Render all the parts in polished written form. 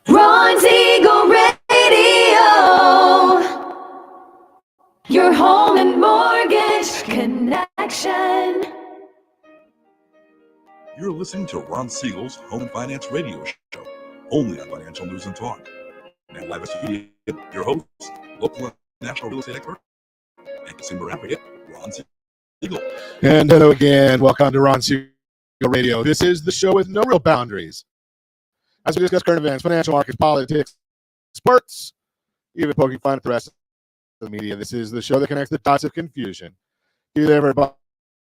Ron Siegel Radio, your home and mortgage connection. You're listening to Ron Siegel's Home and Finance Radio Show, only on Financial News and Talk. Now, live studio, your host, local and national real estate expert, and consumer advocate, Ron Siegel. And hello again. Welcome to Ron Siegel Radio. This is the show with no real boundaries. As we discuss current events, financial markets, politics, sports, even poking fun at the rest of the media. This is the show that connects the dots of confusion. Delivered by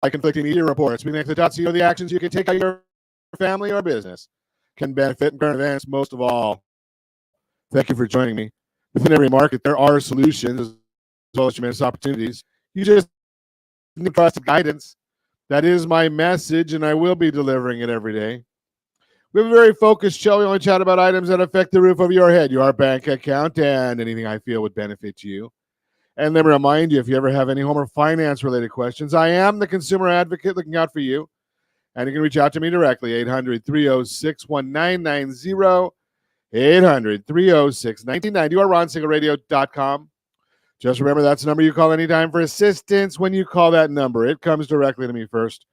conflicting media reports. We connect the dots so you know the actions you can take out your family or business can benefit in current events. Most of all, thank you for joining me. Within every market, there are solutions as well as tremendous opportunities. You just need trusted guidance. That is my message, and I will be delivering it every day. We have a very focused show. We only chat about items that affect the roof over your head, your bank account, and anything I feel would benefit you. And let me remind you, if you ever have any home or finance-related questions, I am the consumer advocate looking out for you. And you can reach out to me directly, 800-306-1990, 800-306-1990, or ronsiegelradio.com. Just remember, that's the number you call anytime for assistance. When you call that number, it comes directly to me first.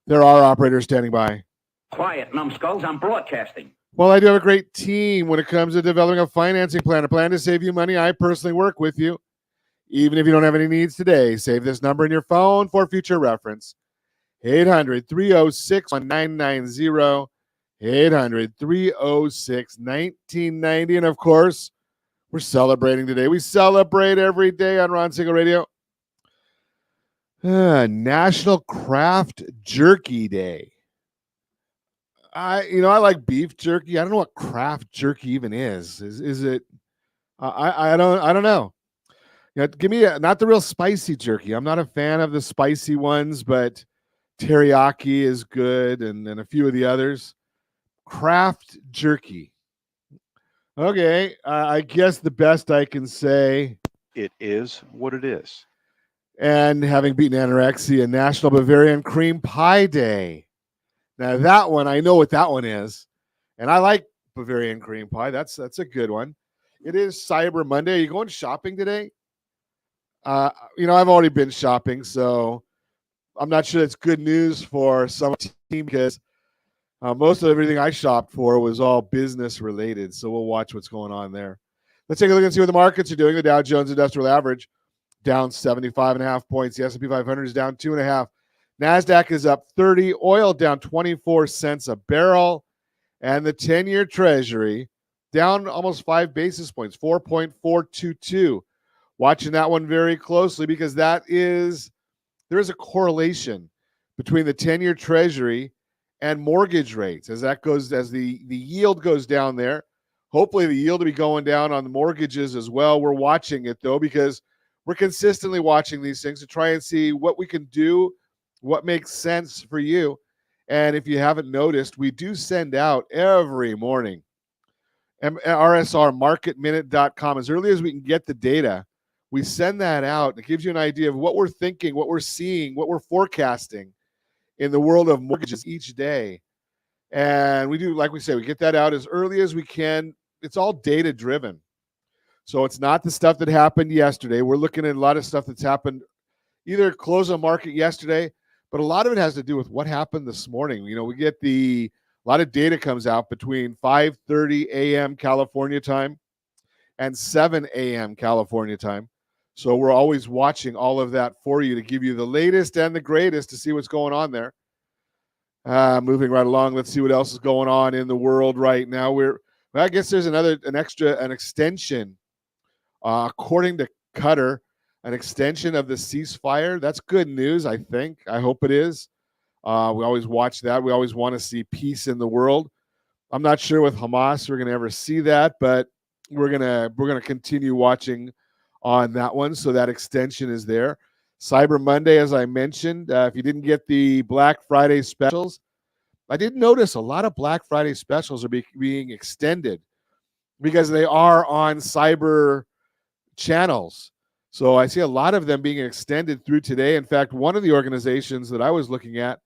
There are operators standing by. Quiet, numbskulls, I'm broadcasting. Well, I do have a great team when it comes to developing a financing plan, a plan to save you money. I personally work with you. Even if you don't have any needs today, save this number in your phone for future reference. 800-306-1990, 800-306-1990. And, of course, we're celebrating today. We celebrate every day on Ron Siegel Radio. National Craft Jerky Day. I like beef jerky. I don't know what craft jerky even is. Is it? I don't know. Give me not the real spicy jerky. I'm not a fan of the spicy ones, but teriyaki is good, and a few of the others. Craft jerky. Okay, I guess the best I can say. It is what it is. And having beaten anorexia, National Bavarian Cream Pie Day. Now that one, I know what that one is, and I like Bavarian cream pie. That's a good one. It is Cyber Monday. Are you going shopping today? I've already been shopping, so I'm not sure that's good news for some team because most of everything I shopped for was all business related. So we'll watch what's going on there. Let's take a look and see what the markets are doing. The Dow Jones Industrial Average down 75.5 points. The S&P 500 is down 2.5. NASDAQ is up 30, oil down 24 cents a barrel, and the 10-year Treasury down almost 5 basis points, 4.422. Watching that one very closely because there is a correlation between the 10-year Treasury and mortgage rates as the yield goes down there. Hopefully the yield will be going down on the mortgages as well. We're watching it though because we're consistently watching these things to try and see what we can do, what makes sense for you. And if you haven't noticed, we do send out every morning rsrmarketminute.com as early as we can get the data. We send that out. It gives you an idea of what we're thinking, what we're seeing, what we're forecasting in the world of mortgages each day. And we do, like we say, we get that out as early as we can. It's all data driven. So it's not the stuff that happened yesterday. We're looking at a lot of stuff that's happened either close of market yesterday, but a lot of it has to do with what happened this morning. We get a lot of data comes out between 5:30 a.m. California time and 7 a.m. California time. So we're always watching all of that for you to give you the latest and the greatest to see what's going on there. Moving right along, let's see what else is going on in the world right now. I guess there's an extension, according to Qatar, an extension of the ceasefire. That's good news, I think. I hope it is. We always watch that. We always want to see peace in the world. I'm not sure with Hamas we're going to ever see that, but we're gonna continue watching on that one. So that extension is there. Cyber Monday, as I mentioned, if you didn't get the Black Friday specials, I did notice a lot of Black Friday specials are being extended because they are on cyber channels. So I see a lot of them being extended through today. In fact, one of the organizations that I was looking at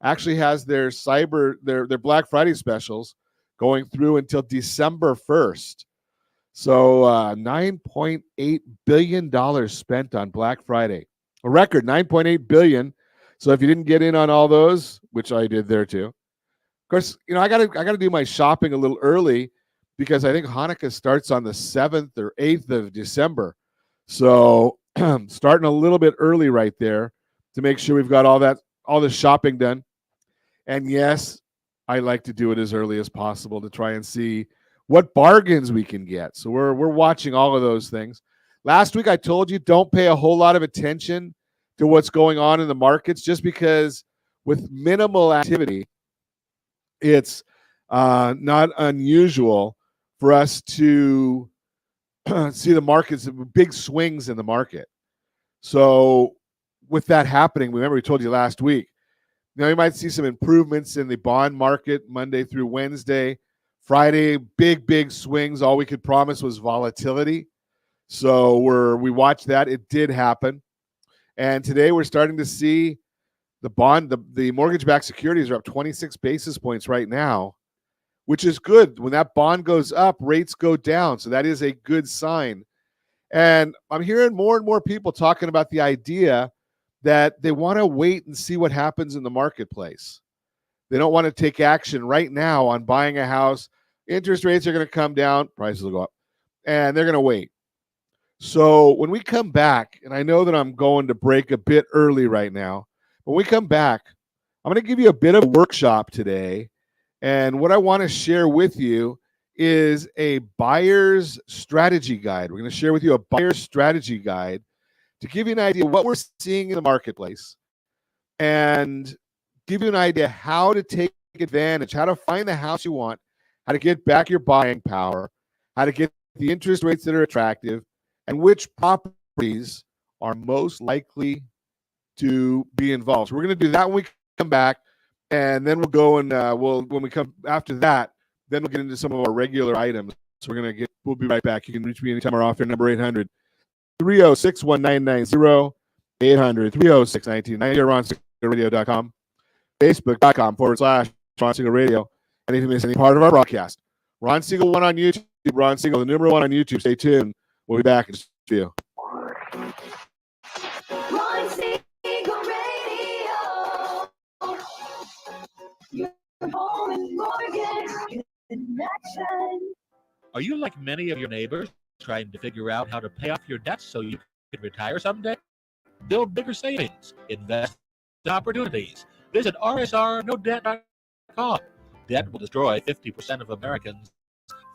actually has their Black Friday specials going through until December 1st. So $9.8 billion spent on Black Friday. A record, $9.8 billion. So if you didn't get in on all those, which I did there too. Of course, I gotta do my shopping a little early because I think Hanukkah starts on the 7th or 8th of December. So starting a little bit early right there to make sure we've got all the shopping done. And yes, I like to do it as early as possible to try and see what bargains we can get. So we're watching all of those things. Last week I told you don't pay a whole lot of attention to what's going on in the markets just because with minimal activity, it's not unusual for us to see the markets, big swings in the market. So with that happening, remember we told you last week, now you might see some improvements in the bond market Monday through Wednesday. Friday, big swings. All we could promise was volatility. So we watched that. It did happen. And today we're starting to see the mortgage-backed securities are up 26 basis points right now, which is good. When that bond goes up, rates go down. So that is a good sign. And I'm hearing more and more people talking about the idea that they want to wait and see what happens in the marketplace. They don't want to take action right now on buying a house. Interest rates are going to come down, prices will go up, and they're going to wait. So when we come back, and I know that I'm going to break a bit early right now, when we come back, I'm going to give you a bit of a workshop today. And what I want to share with you is a buyer's strategy guide. We're going to share with you a buyer's strategy guide to give you an idea of what we're seeing in the marketplace and give you an idea how to take advantage, how to find the house you want, how to get back your buying power, how to get the interest rates that are attractive, and which properties are most likely to be involved. So we're going to do that when we come back, and then we'll go and when we come after that, then we'll get into some of our regular items. So we'll be right back. You can reach me anytime or off your number 800-306-1990, 800-306-1990, RonSiegelRadio.com, Facebook.com/Ron Siegel Radio. And if you miss any part of our broadcast, Ron Siegel 1 on YouTube, Ron Siegel, the number 1 on YouTube. Stay tuned. We'll be back in just a few. Ron Siegel Radio. Your home and mortgage connection. Are you like many of your neighbors trying to figure out how to pay off your debts so you can retire someday? Build bigger savings, invest in opportunities. Visit rsrnodebt.com. Debt will destroy 50% of Americans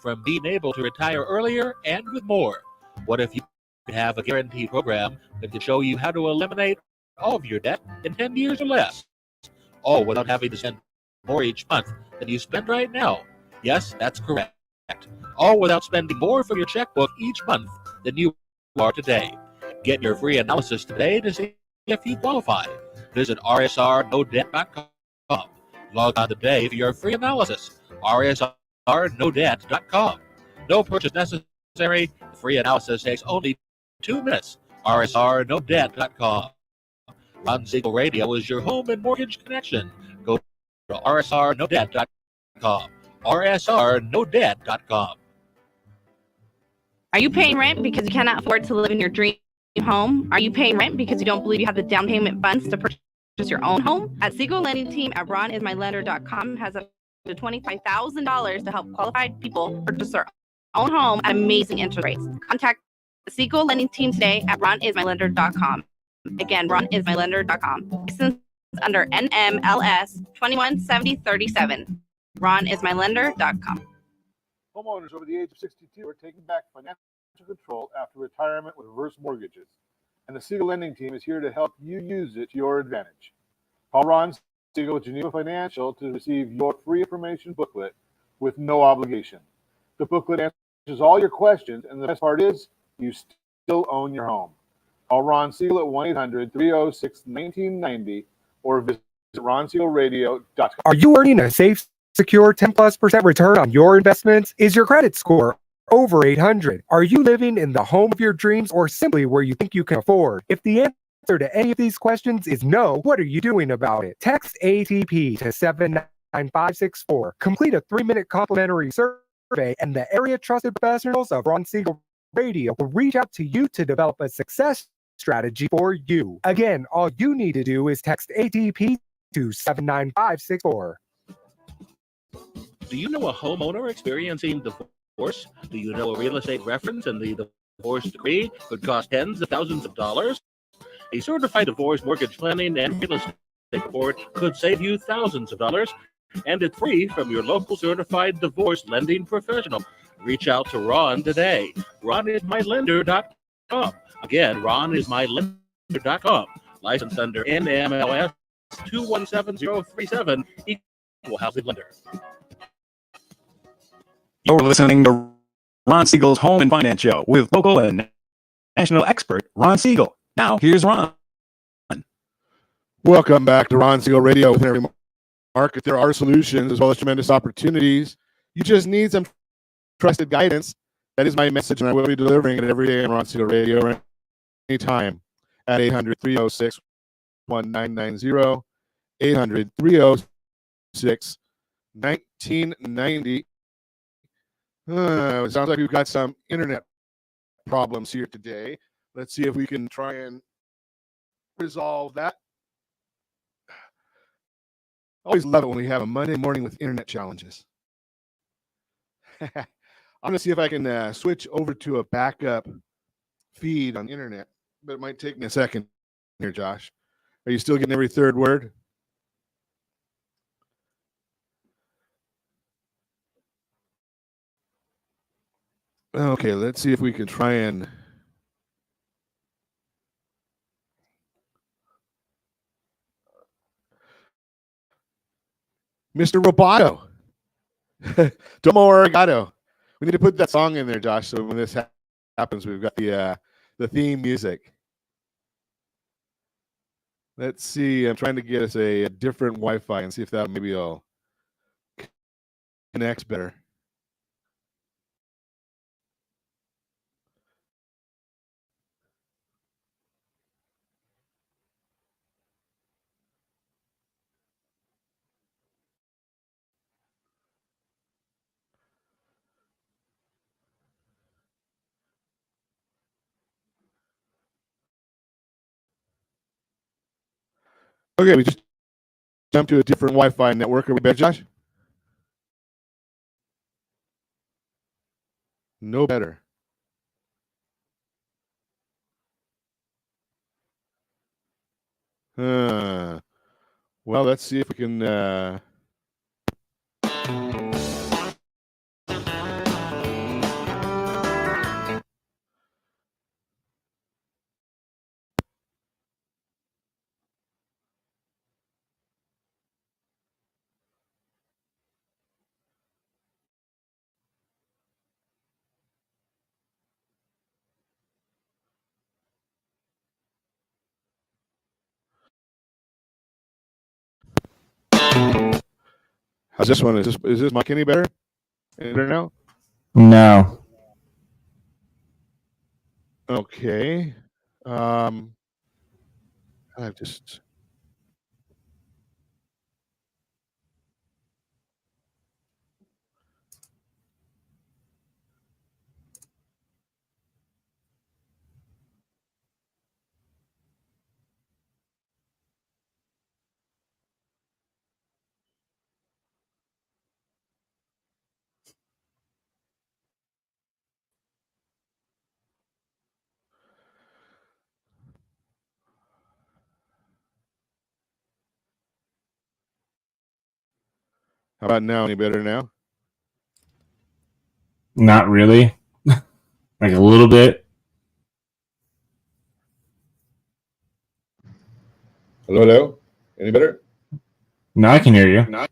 from being able to retire earlier and with more. What if you could have a guaranteed program that could show you how to eliminate all of your debt in 10 years or less, all without having to spend more each month than you spend right now? Yes, that's correct. All without spending more from your checkbook each month than you are today. Get your free analysis today to see if you qualify. Visit rsrnodebt.com. Log on today for your free analysis. rsrnodebt.com. No purchase necessary. The free analysis takes only 2 minutes. rsrnodebt.com. Ron Siegel Radio is your home and mortgage connection. Go to rsrnodebt.com. rsrnodebt.com. Are you paying rent because you cannot afford to live in your dream home? Are you paying rent because you don't believe you have the down payment funds to purchase your own home? At Siegel Lending Team at ronismylender.com has up to $25,000 to help qualified people purchase their own home at amazing interest rates. Contact the Siegel Lending Team today at ronismylender.com. Again, ronismylender.com. License under NMLS 217037. ronismylender.com. Homeowners over the age of 62 are taking back financial control after retirement with reverse mortgages. And the Siegel Lending Team is here to help you use it to your advantage. Call Ron Siegel with Geneva Financial to receive your free information booklet with no obligation. The booklet answers all your questions, and the best part is you still own your home. Call Ron Siegel at 1-800-306-1990 or visit RonSiegelRadio.com. Are you earning a safe, secure 10+% return on your investments? Is your credit score over 800? Are you living in the home of your dreams or simply where you think you can afford? If the answer to any of these questions is no, what are you doing about it? Text ATP to 7 9564. Complete a 3-minute complimentary survey, and the area trusted professionals of Ron Siegel Radio will reach out to you to develop a success strategy for you. Again, all you need to do is text ATP to 79564. Do you know a homeowner experiencing divorce? Do you know a real estate reference and the divorce decree could cost tens of thousands of dollars? A certified divorce mortgage planning and real estate report could save you thousands of dollars, and it's free from your local certified divorce lending professional. Reach out to Ron today. RonIsMyLender.com. Again, RonIsMyLender.com. Licensed under NMLS 217037, Equal Housing Lender. You're listening to Ron Siegel's Home and Finance Show with local and national expert Ron Siegel. Now, here's Ron. Welcome back to Ron Siegel Radio. With every market, there are solutions as well as tremendous opportunities. You just need some trusted guidance. That is my message, and I will be delivering it every day on Ron Siegel Radio anytime at 800-306-1990, 800-306-1990. It sounds like we've got some internet problems here today. Let's see if we can try and resolve that. Always love it when we have a Monday morning with internet challenges. I'm going to see if I can switch over to a backup feed on the internet, but it might take me a second here, Josh. Are you still getting every third word? Okay, let's see if we can try and Mr. Roboto. Domo Arigato. We need to put that song in there, Josh, so when this happens, we've got the theme music. Let's see. I'm trying to get us a different Wi-Fi and see if that maybe will connect better. Okay, we just jumped to a different Wi-Fi network. Are we better, Josh? No better. Well, let's see if we can. How's this one? Is this mic any better? Any better now? No. Okay. I've just. How about now? Any better now? Not really. Like a little bit. Hello, hello. Any better? No, I can hear you. Not.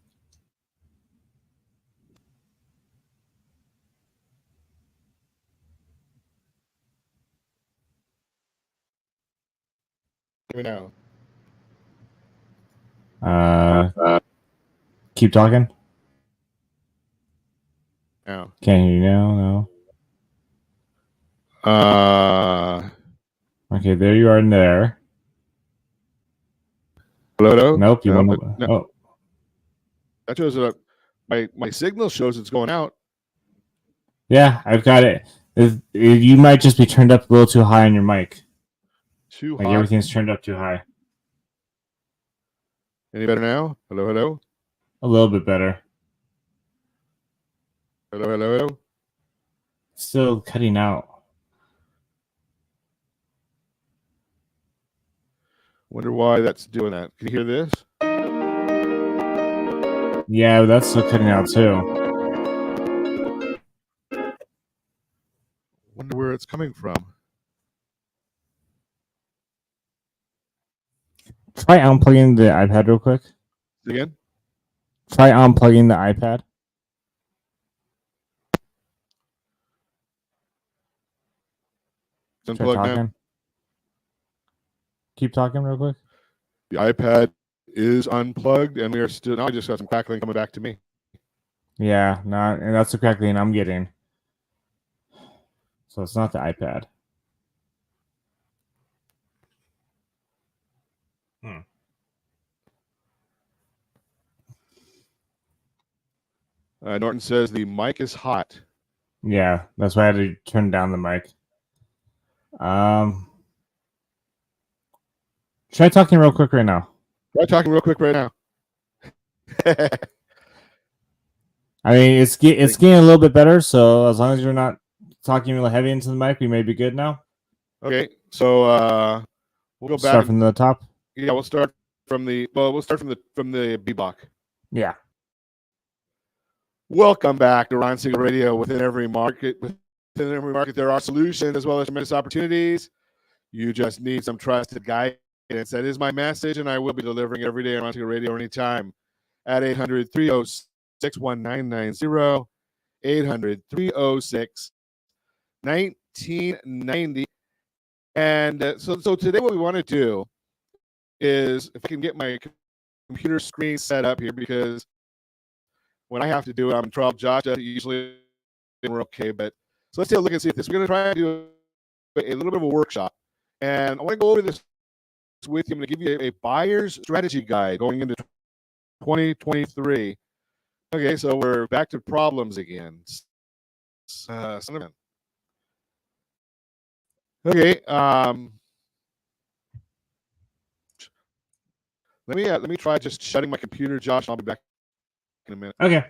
Hear me now. Keep talking. Now. Can't hear you now. No. Okay, there you are in there. Hello, hello. Nope. You no, want to? no. Oh. That shows up. My signal shows it's going out. Yeah, I've got it. You might just be turned up a little too high on your mic. Too Like hot. everything's turned up too high. Any better now? Hello, hello. A little bit better. Hello, hello, hello. Still cutting out. Wonder why that's doing that. Can you hear this? Yeah, but that's still cutting out too. Wonder where it's coming from. Try unplugging the iPad real quick. Again? Try unplugging the iPad. It's Try unplugged now. talking. Keep talking real quick. The iPad is unplugged, and we are still. Now I just got some crackling coming back to me. Yeah, not, and that's the crackling I'm getting. So it's not the iPad. Norton says the mic is hot. Yeah, that's why I had to turn down the mic. Try talking real quick right now. Try talking real quick right now. I mean, it's getting a little bit better. So as long as you're not talking really heavy into the mic, we may be good now. Okay, so we'll go back. Start from the top. Yeah, we'll start from the B block. Yeah. Welcome back to Ron Siegel Radio. Within every market, there are solutions as well as tremendous opportunities. You just need some trusted guidance. That is my message, and I will be delivering it every day on Ron Siegel Radio anytime at 800-306-1990, 800-306-1990. And so today what we want to do is, if I can get my computer screen set up here, because when I have to do it, I'm in trouble. Josh does it usually, we're okay. But so let's take a look and see this. We're going to try to do a little bit of a workshop. And I want to go over this with you. I'm going to give you a buyer's strategy guide going into 2023. Okay, so we're back to problems again. Okay, let me try just shutting my computer, Josh. I'll be back in a minute. Okay.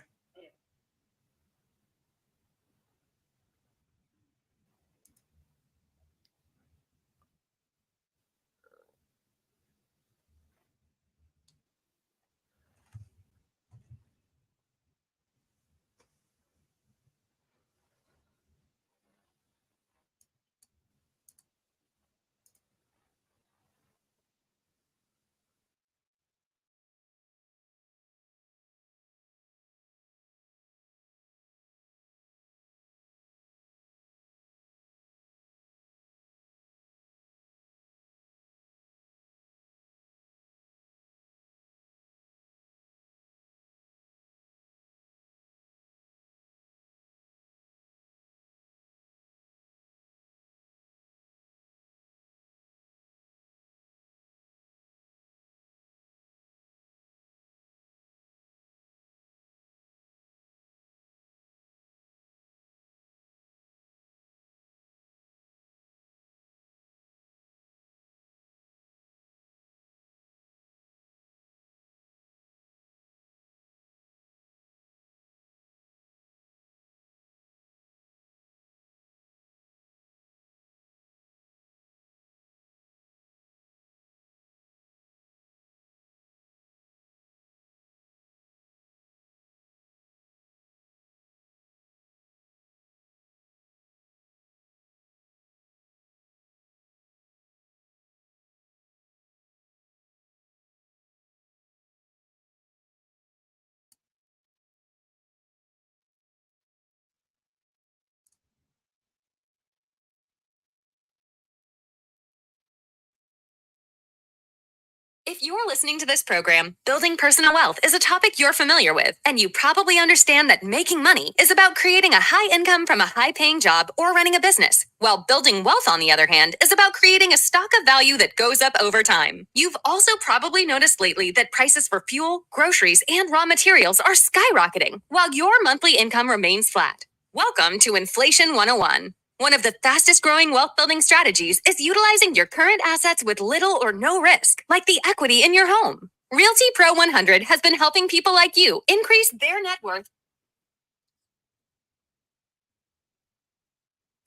If you're listening to this program, building personal wealth is a topic you're familiar with, and you probably understand that making money is about creating a high income from a high-paying job or running a business, while building wealth, on the other hand, is about creating a stock of value that goes up over time. You've also probably noticed lately that prices for fuel, groceries, and raw materials are skyrocketing, while your monthly income remains flat. Welcome to Inflation 101. One of the fastest growing wealth building strategies is utilizing your current assets with little or no risk, like the equity in your home. Realty Pro 100 has been helping people like you increase their net worth.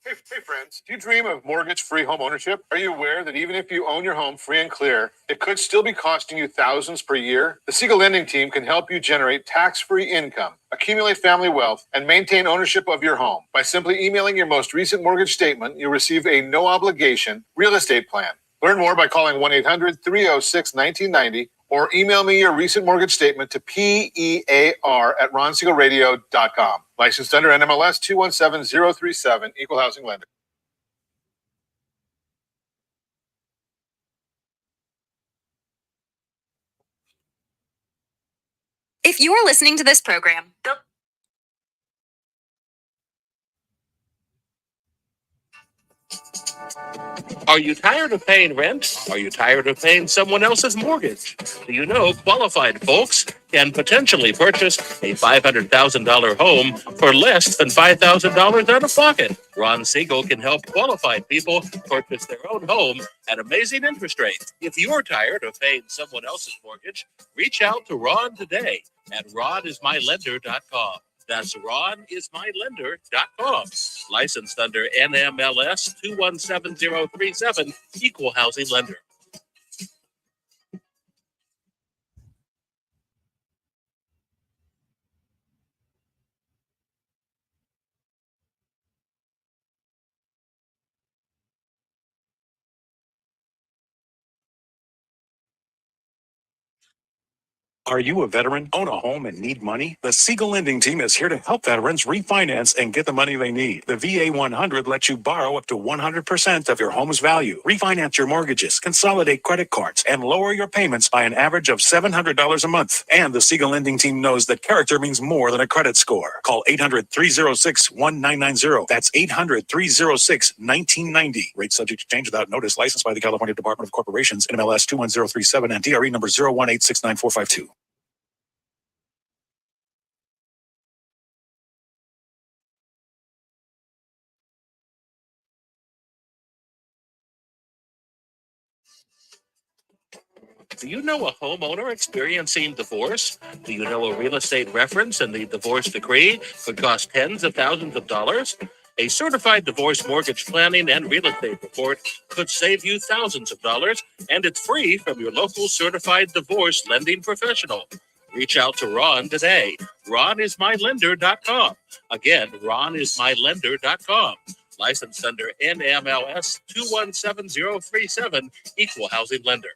Hey friends, do you dream of mortgage-free home ownership? Are you aware that even if you own your home free and clear, it could still be costing you thousands per year? The Siegel Lending Team can help you generate tax-free income, accumulate family wealth, and maintain ownership of your home. By simply emailing your most recent mortgage statement, you'll receive a no-obligation real estate plan. Learn more by calling 1-800-306-1990 or email me your recent mortgage statement to PEAR@RonSiegelRadio.com. Licensed under NMLS 217037, Equal Housing Lender. If you're listening to this program, Are you tired of paying rent? Are you tired of paying someone else's mortgage? Do you know qualified folks can potentially purchase a $500,000 home for less than $5,000 out of pocket? Ron Siegel can help qualified people purchase their own home at amazing interest rates. If you're tired of paying someone else's mortgage, reach out to Ron today at ronismylender.com. That's ronismylender.com. Licensed under NMLS 217037, Equal Housing Lender. Are you a veteran, own a home, and need money? The Siegel Lending Team is here to help veterans refinance and get the money they need. The VA 100 lets you borrow up to 100% of your home's value, refinance your mortgages, consolidate credit cards, and lower your payments by an average of $700 a month. And the Siegel Lending Team knows that character means more than a credit score. Call 800-306-1990. That's 800-306-1990. Rate subject to change without notice. Licensed by the California Department of Corporations, NMLS 21037, and DRE number 018694452. Do you know a homeowner experiencing divorce? Do you know a real estate reference and the divorce decree could cost tens of thousands of dollars? A certified divorce mortgage planning and real estate report could save you thousands of dollars, and it's free from your local certified divorce lending professional. Reach out to Ron today. RonIsMyLender.com. Again, RonIsMyLender.com. Licensed under NMLS 217037, Equal Housing Lender.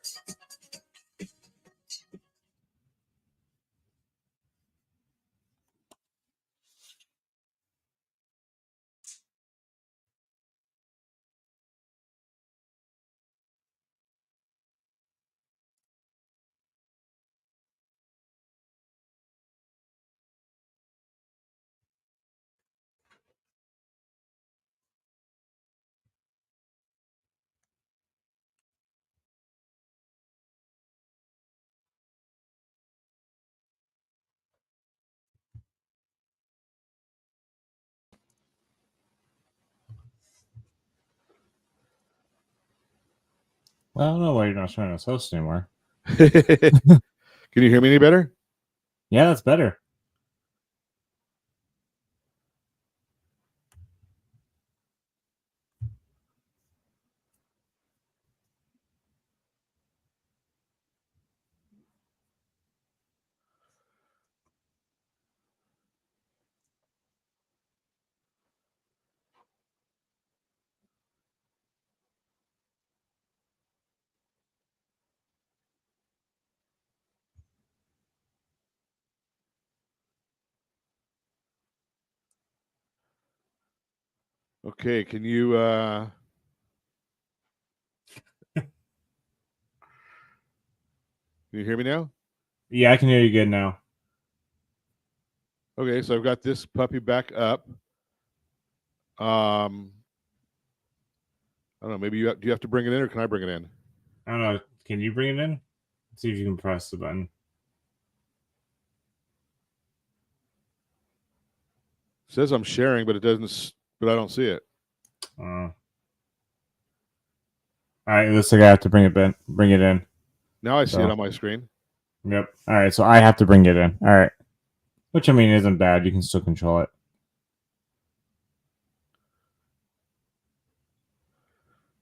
Well, I don't know why you're not showing us host anymore. Can you hear me any better? Yeah, that's better. Okay, can you Can you hear me now? Yeah, I can hear you good now. Okay, so I've got this puppy back up. I don't know. Maybe do you have to bring it in, or can I bring it in? I don't know. Can you bring it in? Let's see if you can press the button. It says I'm sharing, but it doesn't. But I don't see it. All right, it looks like I have to bring it in. Now I see it on my screen. Yep. All right, so I have to bring it in. All right. Which, I mean, isn't bad. You can still control it.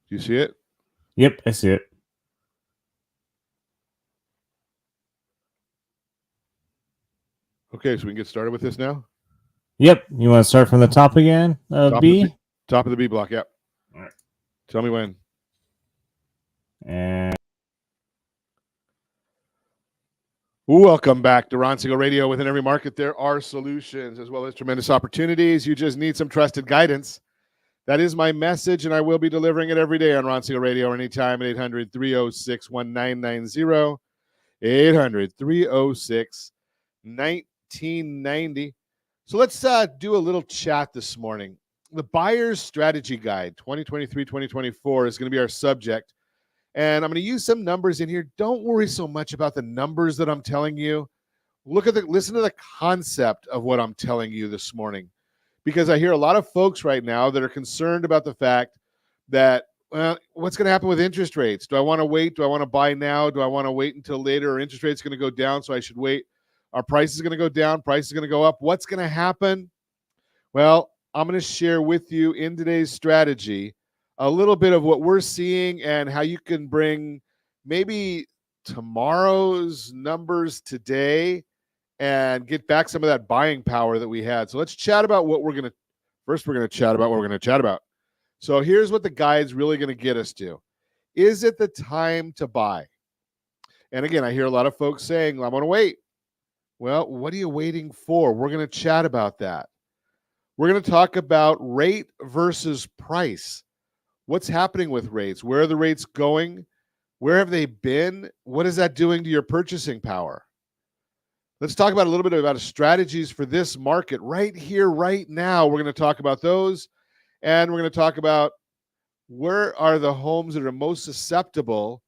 Do you see it? Yep, I see it. Okay, so we can get started with this now? Yep. You want to start from the top again? B? Top of the B block, yep. All right. Tell me when. And welcome back to Ron Siegel Radio. Within every market, there are solutions as well as tremendous opportunities. You just need some trusted guidance. That is my message, and I will be delivering it every day on Ron Siegel Radio anytime at 800-306-1990, 800-306-1990. So let's do a little chat this morning. The Buyer's Strategy Guide 2023-2024 is going to be our subject. And I'm going to use some numbers in here. Don't worry so much about the numbers that I'm telling you. Listen to the concept of what I'm telling you this morning. Because I hear a lot of folks right now that are concerned about the fact that, well, what's going to happen with interest rates? Do I want to wait? Do I want to buy now? Do I want to wait until later? Or interest rates going to go down, so I should wait? Our price is going to go down. Price is going to go up. What's going to happen? Well, I'm going to share with you in today's strategy a little bit of what we're seeing and how you can bring maybe tomorrow's numbers today and get back some of that buying power that we had. So let's chat about what we're going to chat about. So here's what the guide's really going to get us to. Is it the time to buy? And again, I hear a lot of folks saying, I'm going to wait. Well, what are you waiting for? We're going to chat about that. We're going to talk about rate versus price. What's happening with rates? Where are the rates going? Where have they been? What is that doing to your purchasing power? Let's talk about a little bit about strategies for this market right here, right now. We're going to talk about those. And we're going to talk about where are the homes that are most susceptible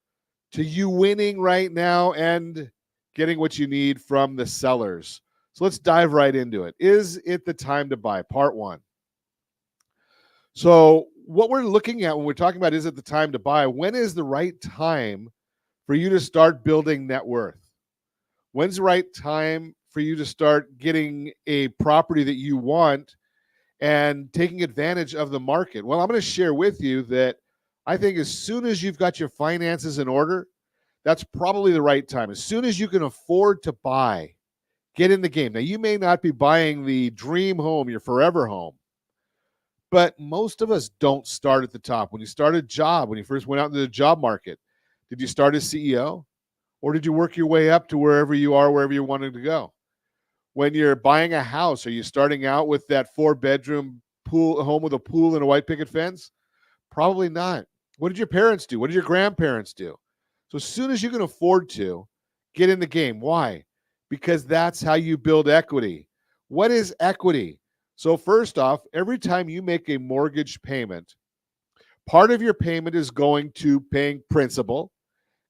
to you winning right now and getting what you need from the sellers. So let's dive right into it. Is it the time to buy? Part one. So what we're looking at when we're talking about is it the time to buy, when is the right time for you to start building net worth? When's the right time for you to start getting a property that you want and taking advantage of the market? Well, I'm going to share with you that I think as soon as you've got your finances in order, that's probably the right time. As soon as you can afford to buy, get in the game. Now, you may not be buying the dream home, your forever home, but most of us don't start at the top. When you start a job, when you first went out into the job market, did you start as CEO? Or did you work your way up to wherever you are, wherever you wanted to go? When you're buying a house, are you starting out with that 4-bedroom pool home with a pool and a white picket fence? Probably not. What did your parents do? What did your grandparents do? So as soon as you can afford to, get in the game. Why? Because that's how you build equity. What is equity? So first off, every time you make a mortgage payment, part of your payment is going to paying principal,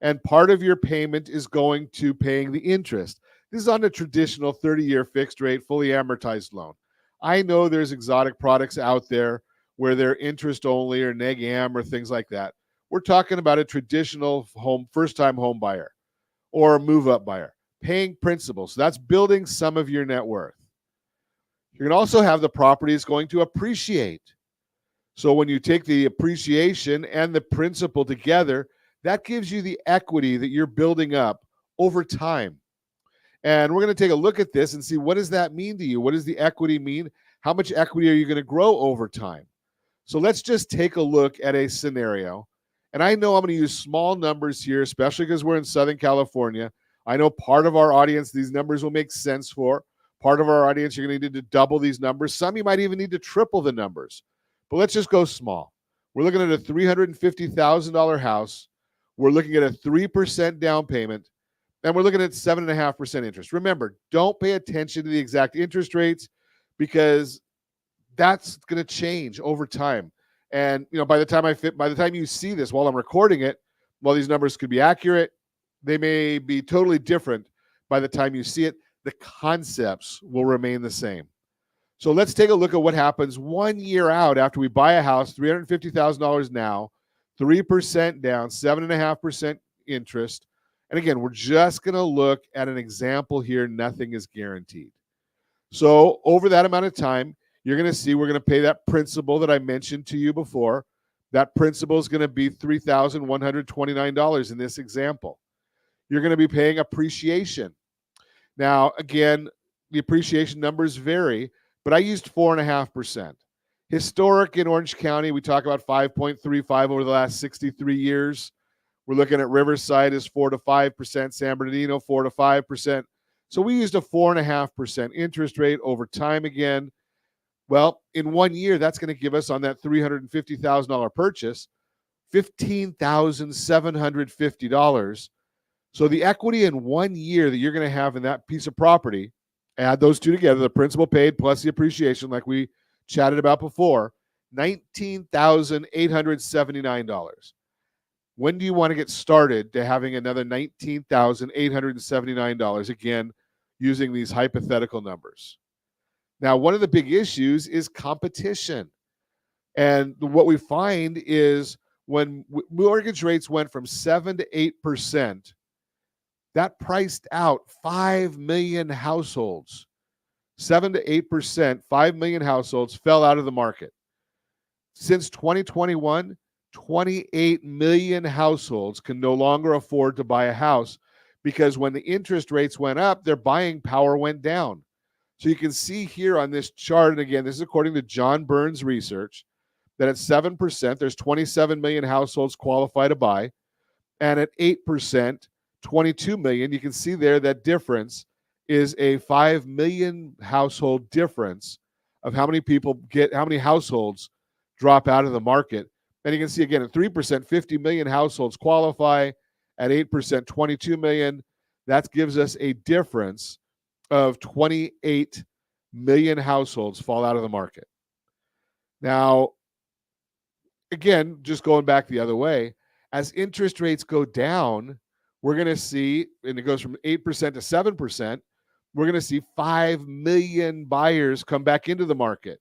and part of your payment is going to paying the interest. This is on a traditional 30-year fixed rate, fully amortized loan. I know there's exotic products out there where they're interest only or neg am or things like that. We're talking about a traditional home, first-time home buyer or a move-up buyer, paying principal. So that's building some of your net worth. You can also have the property is going to appreciate. So when you take the appreciation and the principal together, that gives you the equity that you're building up over time. And we're going to take a look at this and see, what does that mean to you? What does the equity mean? How much equity are you going to grow over time? So let's just take a look at a scenario. And I know I'm going to use small numbers here, especially because we're in Southern California. I know part of our audience, these numbers will make sense for. Part of our audience, you're going to need to double these numbers. Some you might even need to triple the numbers. But let's just go small. We're looking at a $350,000 house. We're looking at a 3% down payment, And we're looking at 7.5% interest. Remember, don't pay attention to the exact interest rates because that's going to change over time. And by the time you see this while I'm recording it, while these numbers could be accurate, they may be totally different by the time you see it. The concepts will remain the same. So let's take a look at what happens 1 year out after we buy a house, $350,000 now, 3% down, 7.5% interest. And again, we're just going to look at an example here. Nothing is guaranteed. So over that amount of time, you're going to see we're going to pay that principal that I mentioned to you before. That principal is going to be $3,129 in this example. You're going to be paying appreciation. Now, again, the appreciation numbers vary, but I used 4.5%. Historic in Orange County, we talk about 5.35 over the last 63 years. We're looking at Riverside is 4 to 5%, San Bernardino 4 to 5%. So we used a 4.5% interest rate over time again. Well, in 1 year, that's going to give us on that $350,000 purchase, $15,750. So the equity in 1 year that you're going to have in that piece of property, add those two together, the principal paid plus the appreciation like we chatted about before, $19,879. When do you want to get started to having another $19,879, again, using these hypothetical numbers? Now, one of the big issues is competition. And what we find is when mortgage rates went from 7 to 8%, that priced out 5 million households. 7 to 8%, 5 million households fell out of the market. Since 2021, 28 million households can no longer afford to buy a house because when the interest rates went up, their buying power went down. So you can see here on this chart, and again, this is according to John Burns research, that at 7%, there's 27 million households qualify to buy. And at 8%, 22 million, you can see there that difference is a 5 million household difference of how many households drop out of the market. And you can see again, at 3%, 50 million households qualify. At 8%, 22 million. That gives us a difference of 28 million households fall out of the market. Now, again, just going back the other way, as interest rates go down, we're going to see, and it goes from 8% to 7%, we're going to see 5 million buyers come back into the market.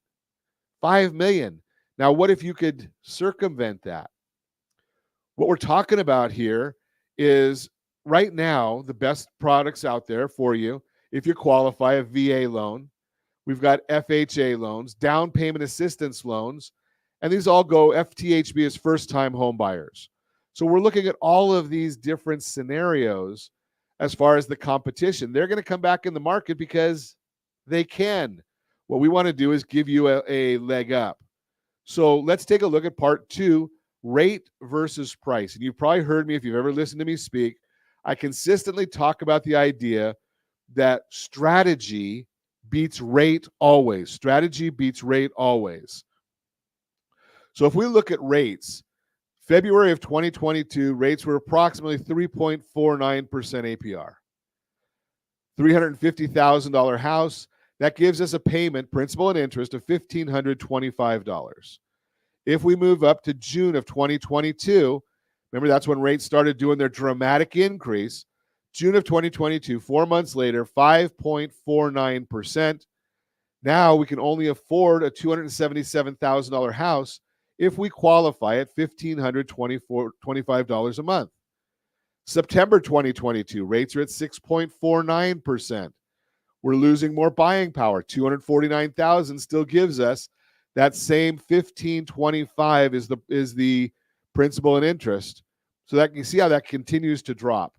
5 million. Now, what if you could circumvent that? What we're talking about here is right now, the best products out there for you, if you qualify, a VA loan. We've got FHA loans, down payment assistance loans, and these all go FTHB as first-time home buyers. So we're looking at all of these different scenarios as far as the competition. They're going to come back in the market because they can. What we want to do is give you a leg up. So let's take a look at part 2, rate versus price. And you've probably heard me if you've ever listened to me speak. I consistently talk about the idea that strategy beats rate always. Strategy beats rate always. So if we look at rates, February of 2022, rates were approximately 3.49% APR. $350,000 house, that gives us a payment, principal and interest, of $1,525. If we move up to June of 2022, remember that's when rates started doing their dramatic increase, June of 2022, 4 months later, 5.49%. Now we can only afford a $277,000 house if we qualify at $1,525 a month. September 2022, rates are at 6.49%. We're losing more buying power. $249,000 still gives us that same $1,525 is the principal and interest. So that you see how that continues to drop.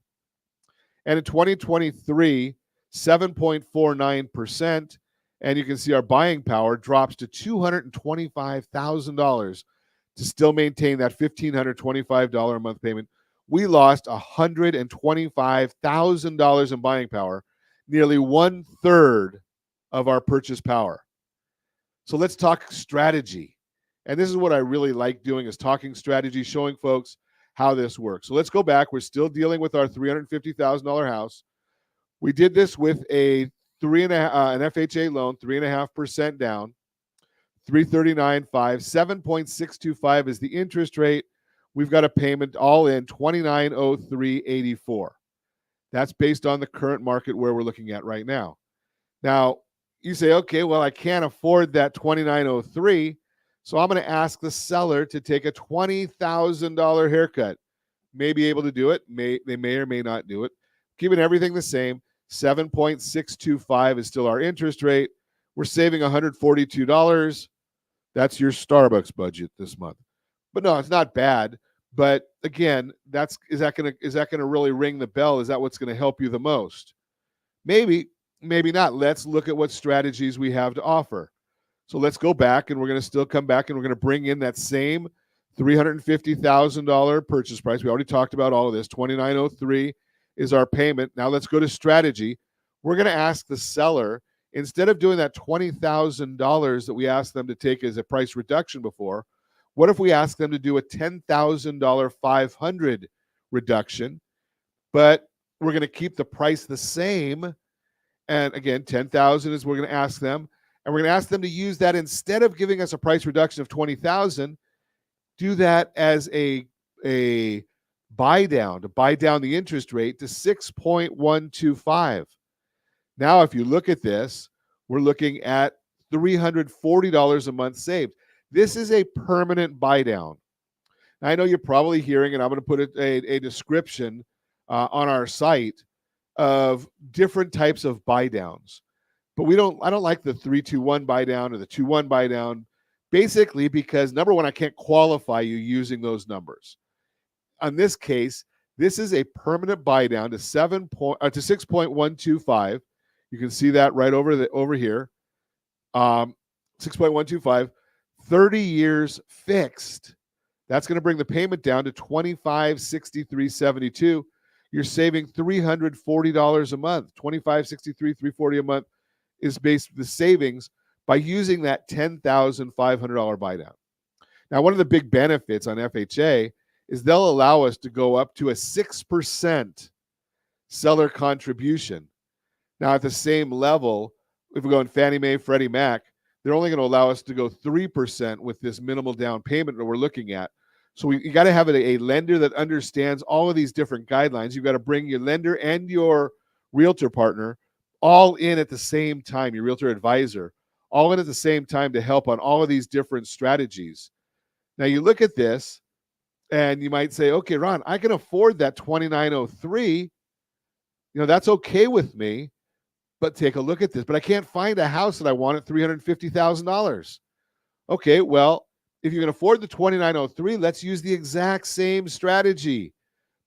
And in 2023, 7.49%. And you can see our buying power drops to $225,000 to still maintain that $1,525 a month payment. We lost $125,000 in buying power, nearly 1/3 of our purchase power. So let's talk strategy. And this is what I really like doing, is talking strategy, showing folks how this works. So let's go back. We're still dealing with our $350,000 house. We did this with an FHA loan, 3.5% down, 339.5, 7.625 is the interest rate. We've got a payment all in 2903.84. That's based on the current market where we're looking at right now. Now, you say, okay, well, I can't afford that 2903, so I'm going to ask the seller to take a $20,000 haircut. May be able to do it. They may or may not do it. Keeping everything the same, 7.625 is still our interest rate. We're saving $142. That's your Starbucks budget this month. But no, it's not bad. But again, is that gonna really ring the bell? Is that what's going to help you the most? Maybe, maybe not. Let's look at what strategies we have to offer. So let's go back, and we're going to still come back, and we're going to bring in that same $350,000 purchase price. We already talked about all of this. 2903 is our payment. Now let's go to strategy. We're going to ask the seller, instead of doing that $20,000 that we asked them to take as a price reduction before, what if we ask them to do a $10,000 500 reduction, but we're going to keep the price the same? And again, 10,000 is what we're going to ask them, and we're going to ask them to use that instead of giving us a price reduction of 20,000. Do that as a buy down, to buy down the interest rate to 6.125. Now, if you look at this, we're looking at $340 a month saved. This is a permanent buy down. Now, I know you're probably hearing, and I'm going to put a description on our site of different types of buy downs. But I don't like the 3-2-1 buy down or the 2-1 buy down, basically because, number one, I can't qualify you using those numbers. On this case, this is a permanent buy down to 6.125. You can see that right over here. 6.125, 30 years fixed. That's going to bring the payment down to $2563.72. You're saving $340 a month. $2563, $340 a month is based the savings by using that $10,500 buy down. Now, one of the big benefits on FHA is they'll allow us to go up to a 6% seller contribution. Now, at the same level, if we go in Fannie Mae, Freddie Mac, they're only going to allow us to go 3% with this minimal down payment that we're looking at. So you got to have a lender that understands all of these different guidelines. You've got to bring your lender and your realtor partner all in at the same time, your realtor advisor, all in at the same time to help on all of these different strategies. Now, you look at this, and you might say, okay, Ron, I can afford that 2903. That's okay with me. But take a look at this. But I can't find a house that I want at $350,000. Okay, well, if you can afford the 2903, let's use the exact same strategy.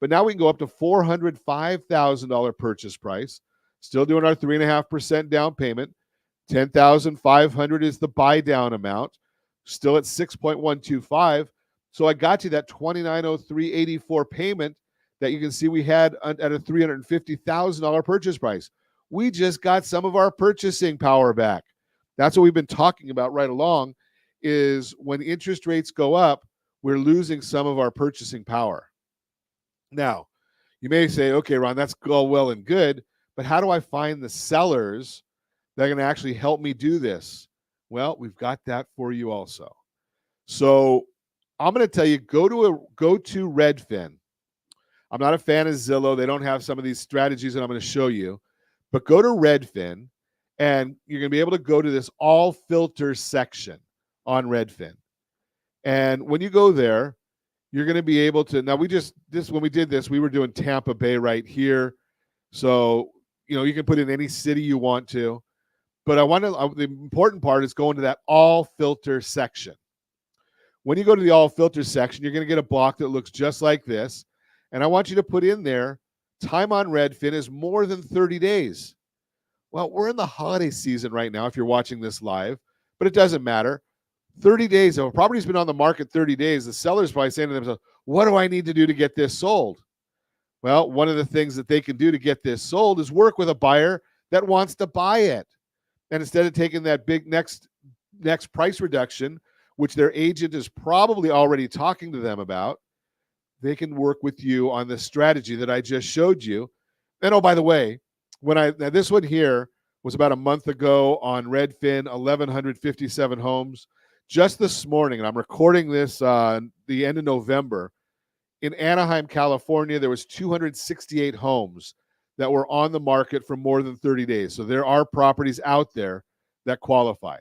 But now we can go up to $405,000 purchase price. Still doing our 3.5% down payment. $10,500 is the buy down amount. Still at 6.125. So I got you that $2903.84 payment that you can see we had at a $350,000 purchase price. We just got some of our purchasing power back. That's what we've been talking about right along, is when interest rates go up, we're losing some of our purchasing power. Now, you may say, okay, Ron, that's all well and good, but how do I find the sellers that are going to actually help me do this? Well, we've got that for you also. So I'm going to tell you, go to Redfin. I'm not a fan of Zillow. They don't have some of these strategies that I'm going to show you. But go to Redfin, and you're going to be able to go to this all filters section on Redfin. And when you go there, you're going to be able to, now when we did this, we were doing Tampa Bay right here. So, you can put in any city you want to. But the important part is going to that all filter section. When you go to the all filter section, you're going to get a block that looks just like this. And I want you to put in there, time on Redfin is more than 30 days. Well, we're in the holiday season right now if you're watching this live, but it doesn't matter. 30 days, if a property's been on the market 30 days, the seller's probably saying to themselves, what do I need to do to get this sold? Well, one of the things that they can do to get this sold is work with a buyer that wants to buy it. And instead of taking that big next price reduction, which their agent is probably already talking to them about, they can work with you on the strategy that I just showed you. And oh, by the way, now this one here was about a month ago on Redfin, 1,157 homes. Just this morning, and I'm recording this the end of November, in Anaheim, California, there was 268 homes that were on the market for more than 30 days. So there are properties out there that qualify.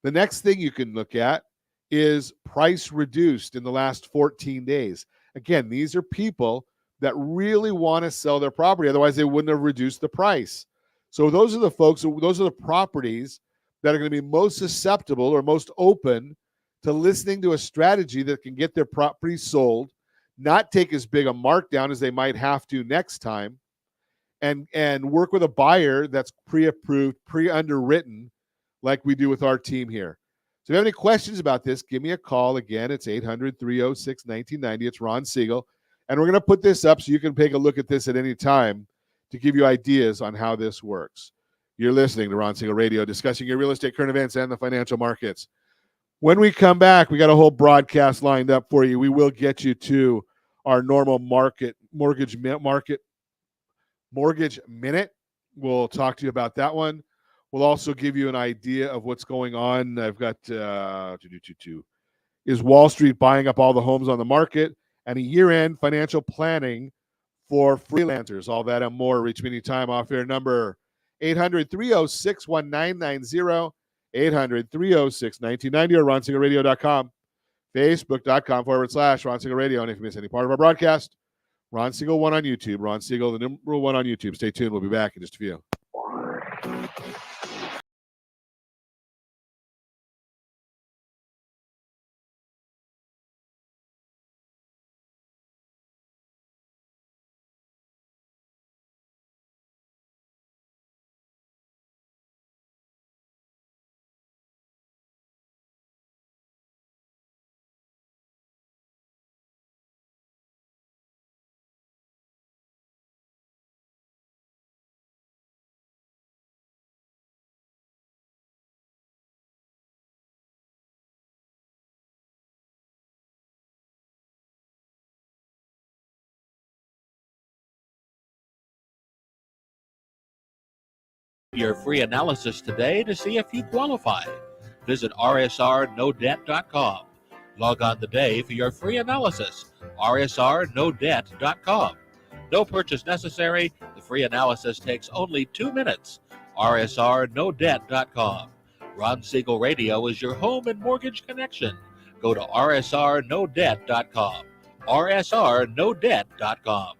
The next thing you can look at is price reduced in the last 14 days. Again, these are people that really want to sell their property. Otherwise, they wouldn't have reduced the price. So those are the folks, those are the properties that are going to be most susceptible or most open to listening to a strategy that can get their property sold, not take as big a markdown as they might have to next time, and work with a buyer that's pre-approved, pre-underwritten, like we do with our team here. So if you have any questions about this, give me a call. Again, it's 800-306-1990. It's Ron Siegel. And we're going to put this up so you can take a look at this at any time to give you ideas on how this works. You're listening to Ron Siegel Radio, discussing your real estate, current events, and the financial markets. When we come back, we got a whole broadcast lined up for you. We will get you to our normal mortgage minute. We'll talk to you about that one. We'll also give you an idea of what's going on. I've got is Wall Street buying up all the homes on the market, and a year-end financial planning for freelancers. All that and more. Reach me anytime. Off-air number 800-306-1990, 800-306-1990, or RonSiegelRadio.com, Facebook.com/Ron Siegel Radio. And if you miss any part of our broadcast, Ron Siegel 1 on YouTube. Ron Siegel, the number 1 on YouTube. Stay tuned. We'll be back in just a few. Your free analysis today to see if you qualify. Visit rsrnodebt.com. Log on today for your free analysis. rsrnodebt.com. No purchase necessary. The free analysis takes only 2 minutes. rsrnodebt.com. Ron Siegel Radio is your home and mortgage connection. Go to rsrnodebt.com. rsrnodebt.com.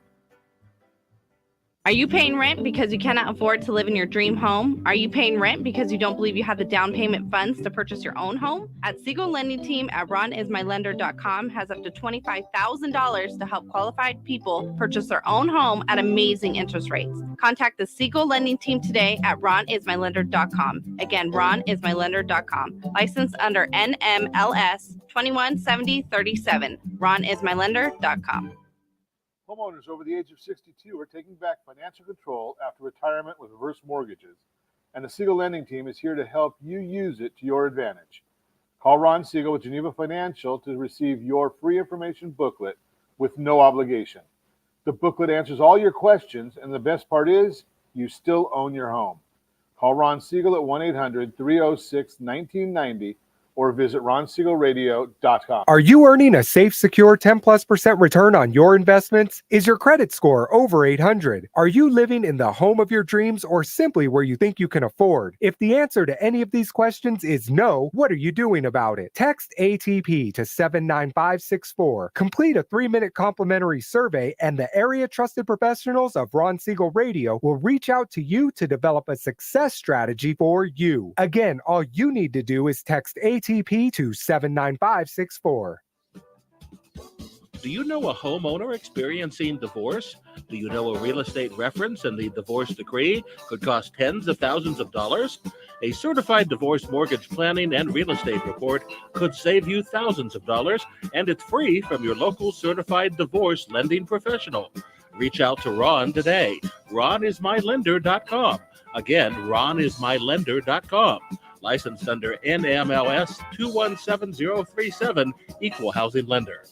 Are you paying rent because you cannot afford to live in your dream home? Are you paying rent because you don't believe you have the down payment funds to purchase your own home? At Siegel Lending Team at ronismylender.com has up to $25,000 to help qualified people purchase their own home at amazing interest rates. Contact the Siegel Lending Team today at ronismylender.com. Again, ronismylender.com. Licensed under NMLS 217037. ronismylender.com. Homeowners over the age of 62 are taking back financial control after retirement with reverse mortgages, and the Siegel Lending Team is here to help you use it to your advantage. Call Ron Siegel with Geneva Financial to receive your free information booklet with no obligation. The booklet answers all your questions, and the best part is you still own your home. Call Ron Siegel at 1-800-306-1990 or visit RonSiegelRadio.com. Are you earning a safe, secure 10+% return on your investments? Is your credit score over 800? Are you living in the home of your dreams or simply where you think you can afford? If the answer to any of these questions is no, what are you doing about it? Text ATP to 79564. Complete a 3-minute complimentary survey, and the area trusted professionals of Ron Siegel Radio will reach out to you to develop a success strategy for you. Again, all you need to do is text ATP to 79564. Do you know a homeowner experiencing divorce? Do you know a real estate reference and the divorce decree could cost tens of thousands of dollars? A certified divorce mortgage planning and real estate report could save you thousands of dollars, and it's free from your local certified divorce lending professional. Reach out to Ron today. RonIsMyLender.com. Again, RonIsMyLender.com. Licensed under NMLS 217037, Equal Housing Lender.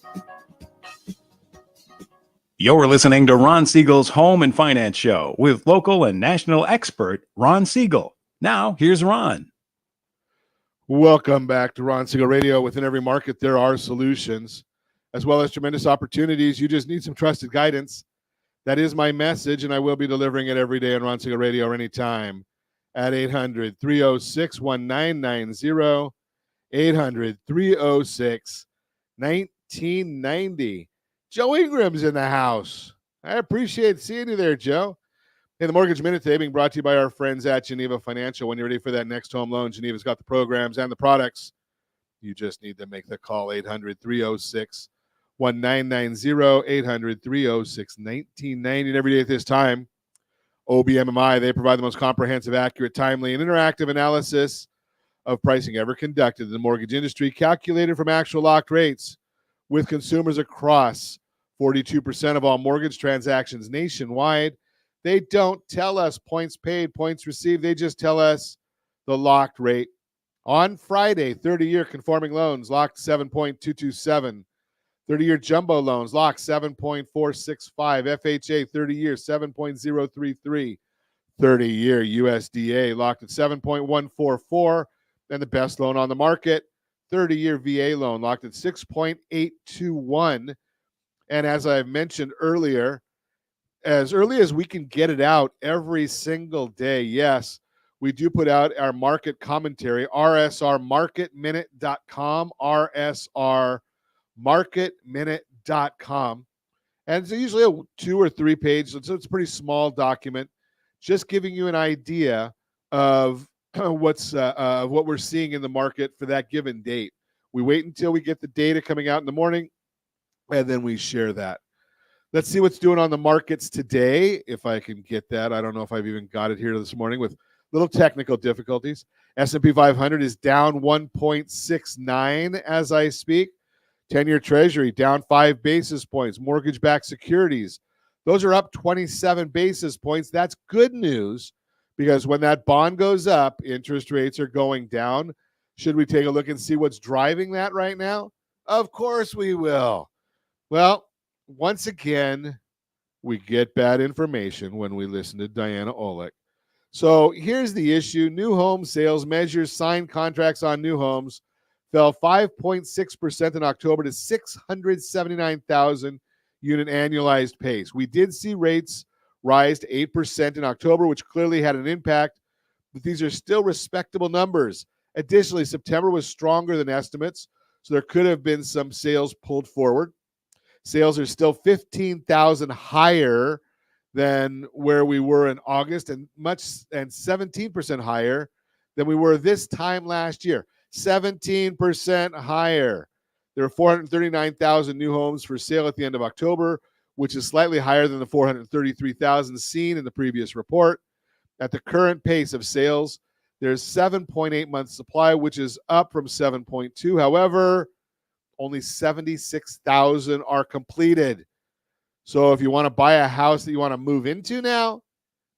You're listening to Ron Siegel's Home and Finance Show with local and national expert Ron Siegel. Now, here's Ron. Welcome back to Ron Siegel Radio. Within every market, there are solutions, as well as tremendous opportunities. You just need some trusted guidance. That is my message, and I will be delivering it every day on Ron Siegel Radio or anytime at 800-306-1990, 800-306-1990. Joe Ingram's in the house. I appreciate seeing you there, Joe. Hey, the Mortgage Minute today being brought to you by our friends at Geneva Financial. When you're ready for that next home loan, Geneva's got the programs and the products. You just need to make the call, 800-306-1990, 800-306-1990. And every day at this time, OBMMI, they provide the most comprehensive, accurate, timely, and interactive analysis of pricing ever conducted in the mortgage industry, calculated from actual locked rates with consumers across 42% of all mortgage transactions nationwide. They don't tell us points paid, points received. They just tell us the locked rate. On Friday, 30-year conforming loans locked 7.227. 30-year jumbo loans locked 7.465. FHA 30-year 7.033. 30-year USDA locked at 7.144. And the best loan on the market, 30-year VA loan locked at 6.821. And as I've mentioned earlier, as early as we can get it out every single day, yes, we do put out our market commentary, rsrmarketminute.com, rsrmarketminute.com. And it's usually a 2 or 3 page, so it's a pretty small document, just giving you an idea of what we're seeing in the market for that given date. We wait until we get the data coming out in the morning, and then we share that. Let's see what's doing on the markets today, if I can get that. I don't know if I've even got it here this morning with little technical difficulties. S&P 500 is down 1.69 as I speak. 10-year Treasury down 5 basis points. Mortgage-backed securities, those are up 27 basis points. That's good news because when that bond goes up, interest rates are going down. Should we take a look and see what's driving that right now? Of course we will. Well, once again, we get bad information when we listen to Diana Olick. So here's the issue. New home sales measures signed contracts on new homes fell 5.6% in October to 679,000 unit annualized pace. We did see rates rise to 8% in October, which clearly had an impact, but these are still respectable numbers. Additionally, September was stronger than estimates, so there could have been some sales pulled forward. Sales are still 15,000 higher than where we were in August and 17% higher than we were this time last year. 17% higher. There are 439,000 new homes for sale at the end of October, which is slightly higher than the 433,000 seen in the previous report. At the current pace of sales, there's 7.8 months supply, which is up from 7.2. However, only 76,000 are completed. So if you want to buy a house that you want to move into now,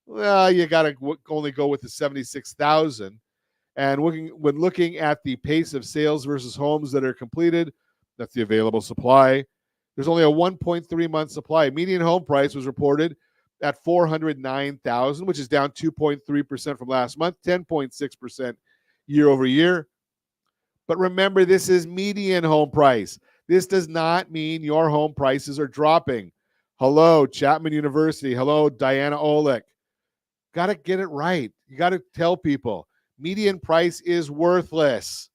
well, you got to only go with the 76,000. And when looking at the pace of sales versus homes that are completed, that's the available supply. There's only a 1.3 month supply. Median home price was reported at $409,000, which is down 2.3% from last month, 10.6% year over year. But remember, this is median home price. This does not mean your home prices are dropping. Hello, Chapman University. Hello, Diana Olick. Got to get it right. You got to tell people median price is worthless,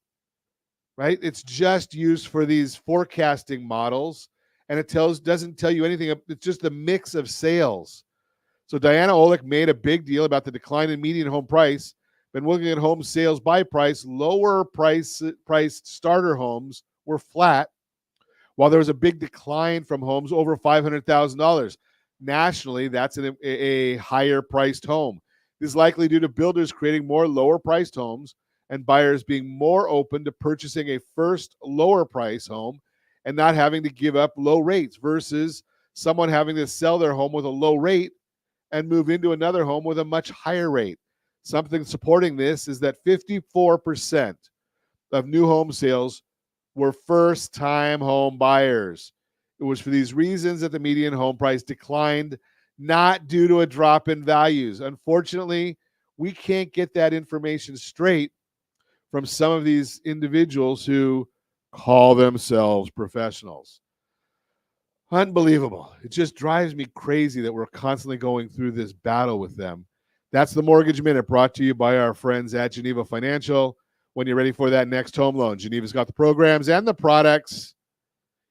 right? It's just used for these forecasting models, and it doesn't tell you anything. It's just the mix of sales. So Diana Olick made a big deal about the decline in median home price. Been looking at home sales by price. Lower priced starter homes were flat, while there was a big decline from homes over $500,000. Nationally, that's a higher priced home. This is likely due to builders creating more lower priced homes and buyers being more open to purchasing a first lower price home and not having to give up low rates versus someone having to sell their home with a low rate and move into another home with a much higher rate. Something supporting this is that 54% of new home sales were first-time home buyers. It was for these reasons that the median home price declined, not due to a drop in values. Unfortunately, we can't get that information straight from some of these individuals who call themselves professionals. Unbelievable. It just drives me crazy that we're constantly going through this battle with them. That's the Mortgage Minute, brought to you by our friends at Geneva Financial. When you're ready for that next home loan, Geneva's got the programs and the products.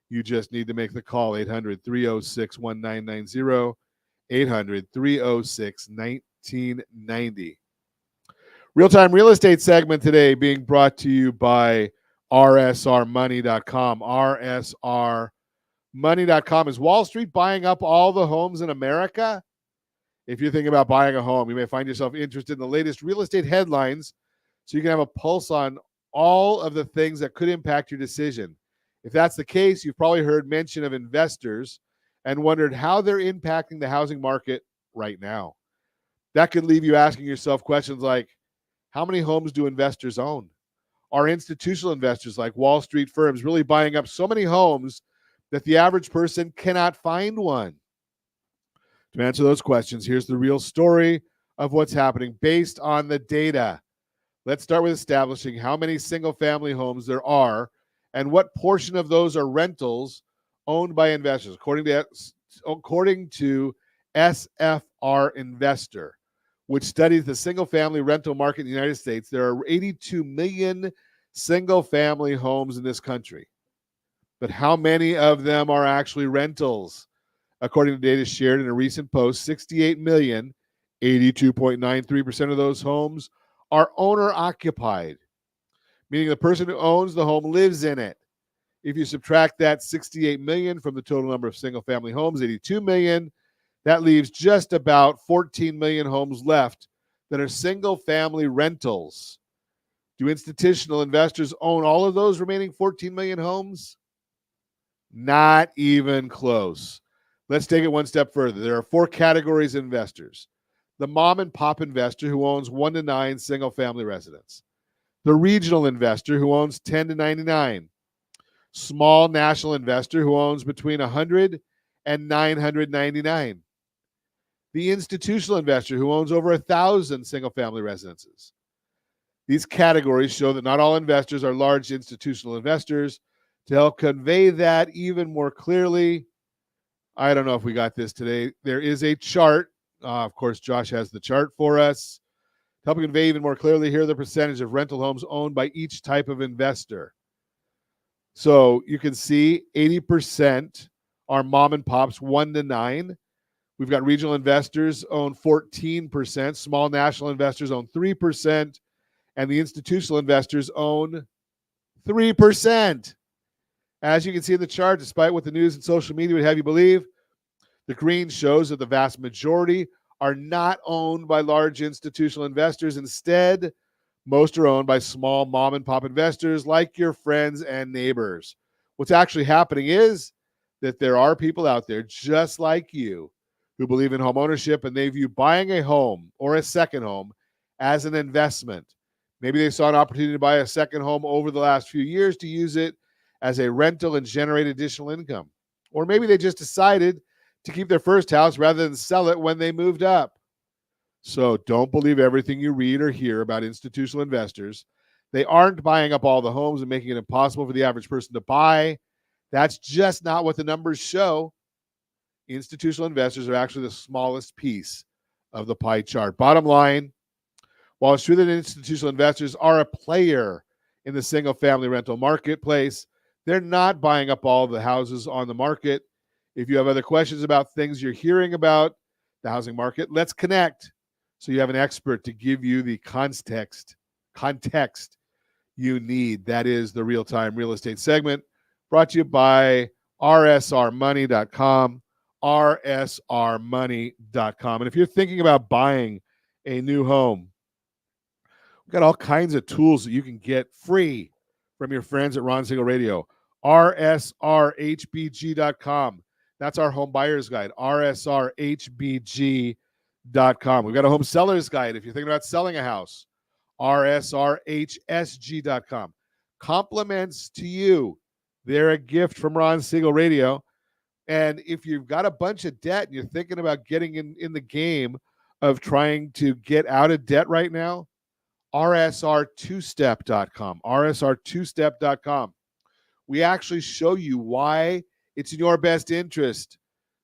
You just need to make the call, 800-306-1990, 800-306-1990. Real-time real estate segment today being brought to you by rsrmoney.com. rsrmoney.com. Is Wall Street buying up all the homes in America? If you're thinking about buying a home, you may find yourself interested in the latest real estate headlines so you can have a pulse on all of the things that could impact your decision. If that's the case, you've probably heard mention of investors and wondered how they're impacting the housing market right now. That could leave you asking yourself questions like, how many homes do investors own? Are institutional investors like Wall Street firms really buying up so many homes that the average person cannot find one? To answer those questions, here's the real story of what's happening based on the data. Let's start with establishing how many single-family homes there are and what portion of those are rentals owned by investors. According to SFR Investor, which studies the single-family rental market in the United States, there are 82 million single-family homes in this country. But how many of them are actually rentals? According to data shared in a recent post, 68 million, 82.93% of those homes are owner-occupied, meaning the person who owns the home lives in it. If you subtract that 68 million from the total number of single-family homes, 82 million, that leaves just about 14 million homes left that are single-family rentals. Do institutional investors own all of those remaining 14 million homes? Not even close. Let's take it one step further. There are four categories of investors. The mom and pop investor who owns 1 to 9 single-family residents. The regional investor who owns 10 to 99. Small national investor who owns between 100 and 999. The institutional investor who owns over 1,000 single-family residences. These categories show that not all investors are large institutional investors. To help convey that even more clearly, I don't know if we got this today. There is a chart. Of course, Josh has the chart for us. To help convey even more clearly, here are the percentage of rental homes owned by each type of investor. So you can see 80% are mom and pops, 1 to 9. We've got regional investors own 14%, small national investors own 3%, and the institutional investors own 3%. As you can see in the chart, despite what the news and social media would have you believe, the green shows that the vast majority are not owned by large institutional investors. Instead, most are owned by small mom and pop investors like your friends and neighbors. What's actually happening is that there are people out there just like you who believe in home ownership, and they view buying a home or a second home as an investment. Maybe they saw an opportunity to buy a second home over the last few years to use it as a rental and generate additional income. Or maybe they just decided to keep their first house rather than sell it when they moved up. So don't believe everything you read or hear about institutional investors. They aren't buying up all the homes and making it impossible for the average person to buy. That's just not what the numbers show. Institutional investors are actually the smallest piece of the pie chart. Bottom line, while it's true that institutional investors are a player in the single-family rental marketplace, they're not buying up all the houses on the market. If you have other questions about things you're hearing about the housing market, let's connect so you have an expert to give you the context you need. That is the real-time real estate segment brought to you by rsrmoney.com, rsrmoney.com. And if you're thinking about buying a new home, we've got all kinds of tools that you can get free from your friends at Ron Siegel Radio. rsrhbg.com. That's our home buyer's guide, rsrhbg.com. We've got a home seller's guide if you're thinking about selling a house, rsrhsg.com. Compliments to you. They're a gift from Ron Siegel Radio. And if you've got a bunch of debt and you're thinking about getting in the game of trying to get out of debt right now, rsr2step.com, rsr2step.com. We actually show you why it's in your best interest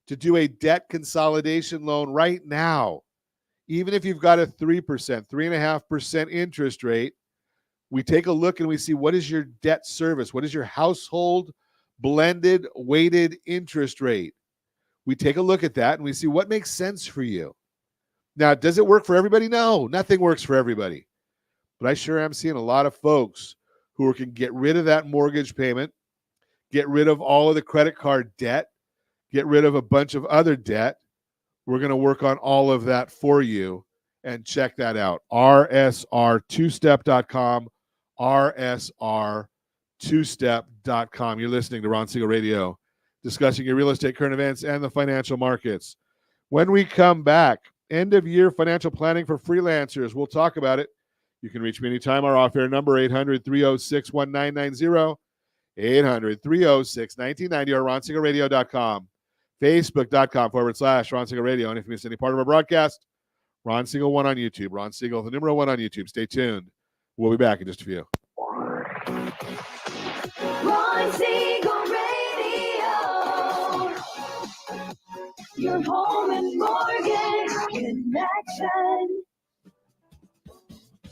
to do a debt consolidation loan right now. Even if you've got a 3%, 3.5% interest rate, we take a look and we see what is your debt service? What is your household blended weighted interest rate? We take a look at that and we see what makes sense for you. Now, does it work for everybody? No, nothing works for everybody. But I sure am seeing a lot of folks who can get rid of that mortgage payment, get rid of all of the credit card debt, get rid of a bunch of other debt. We're going to work on all of that for you, and check that out. rsr2step.com, rsr2step.com. You're listening to Ron Siegel Radio, discussing your real estate, current events, and the financial markets. When we come back, end of year financial planning for freelancers. We'll talk about it. You can reach me anytime. Our off-air number, 800-306-1990, 800-306-1990, or ronsiegelradio.com, facebook.com/Ron Siegel Radio. And if you miss any part of our broadcast, Ron Siegel 1 on YouTube. Ron Siegel, the number 1 on YouTube. Stay tuned. We'll be back in just a few. Ron Siegel Radio. Your home and mortgage connection.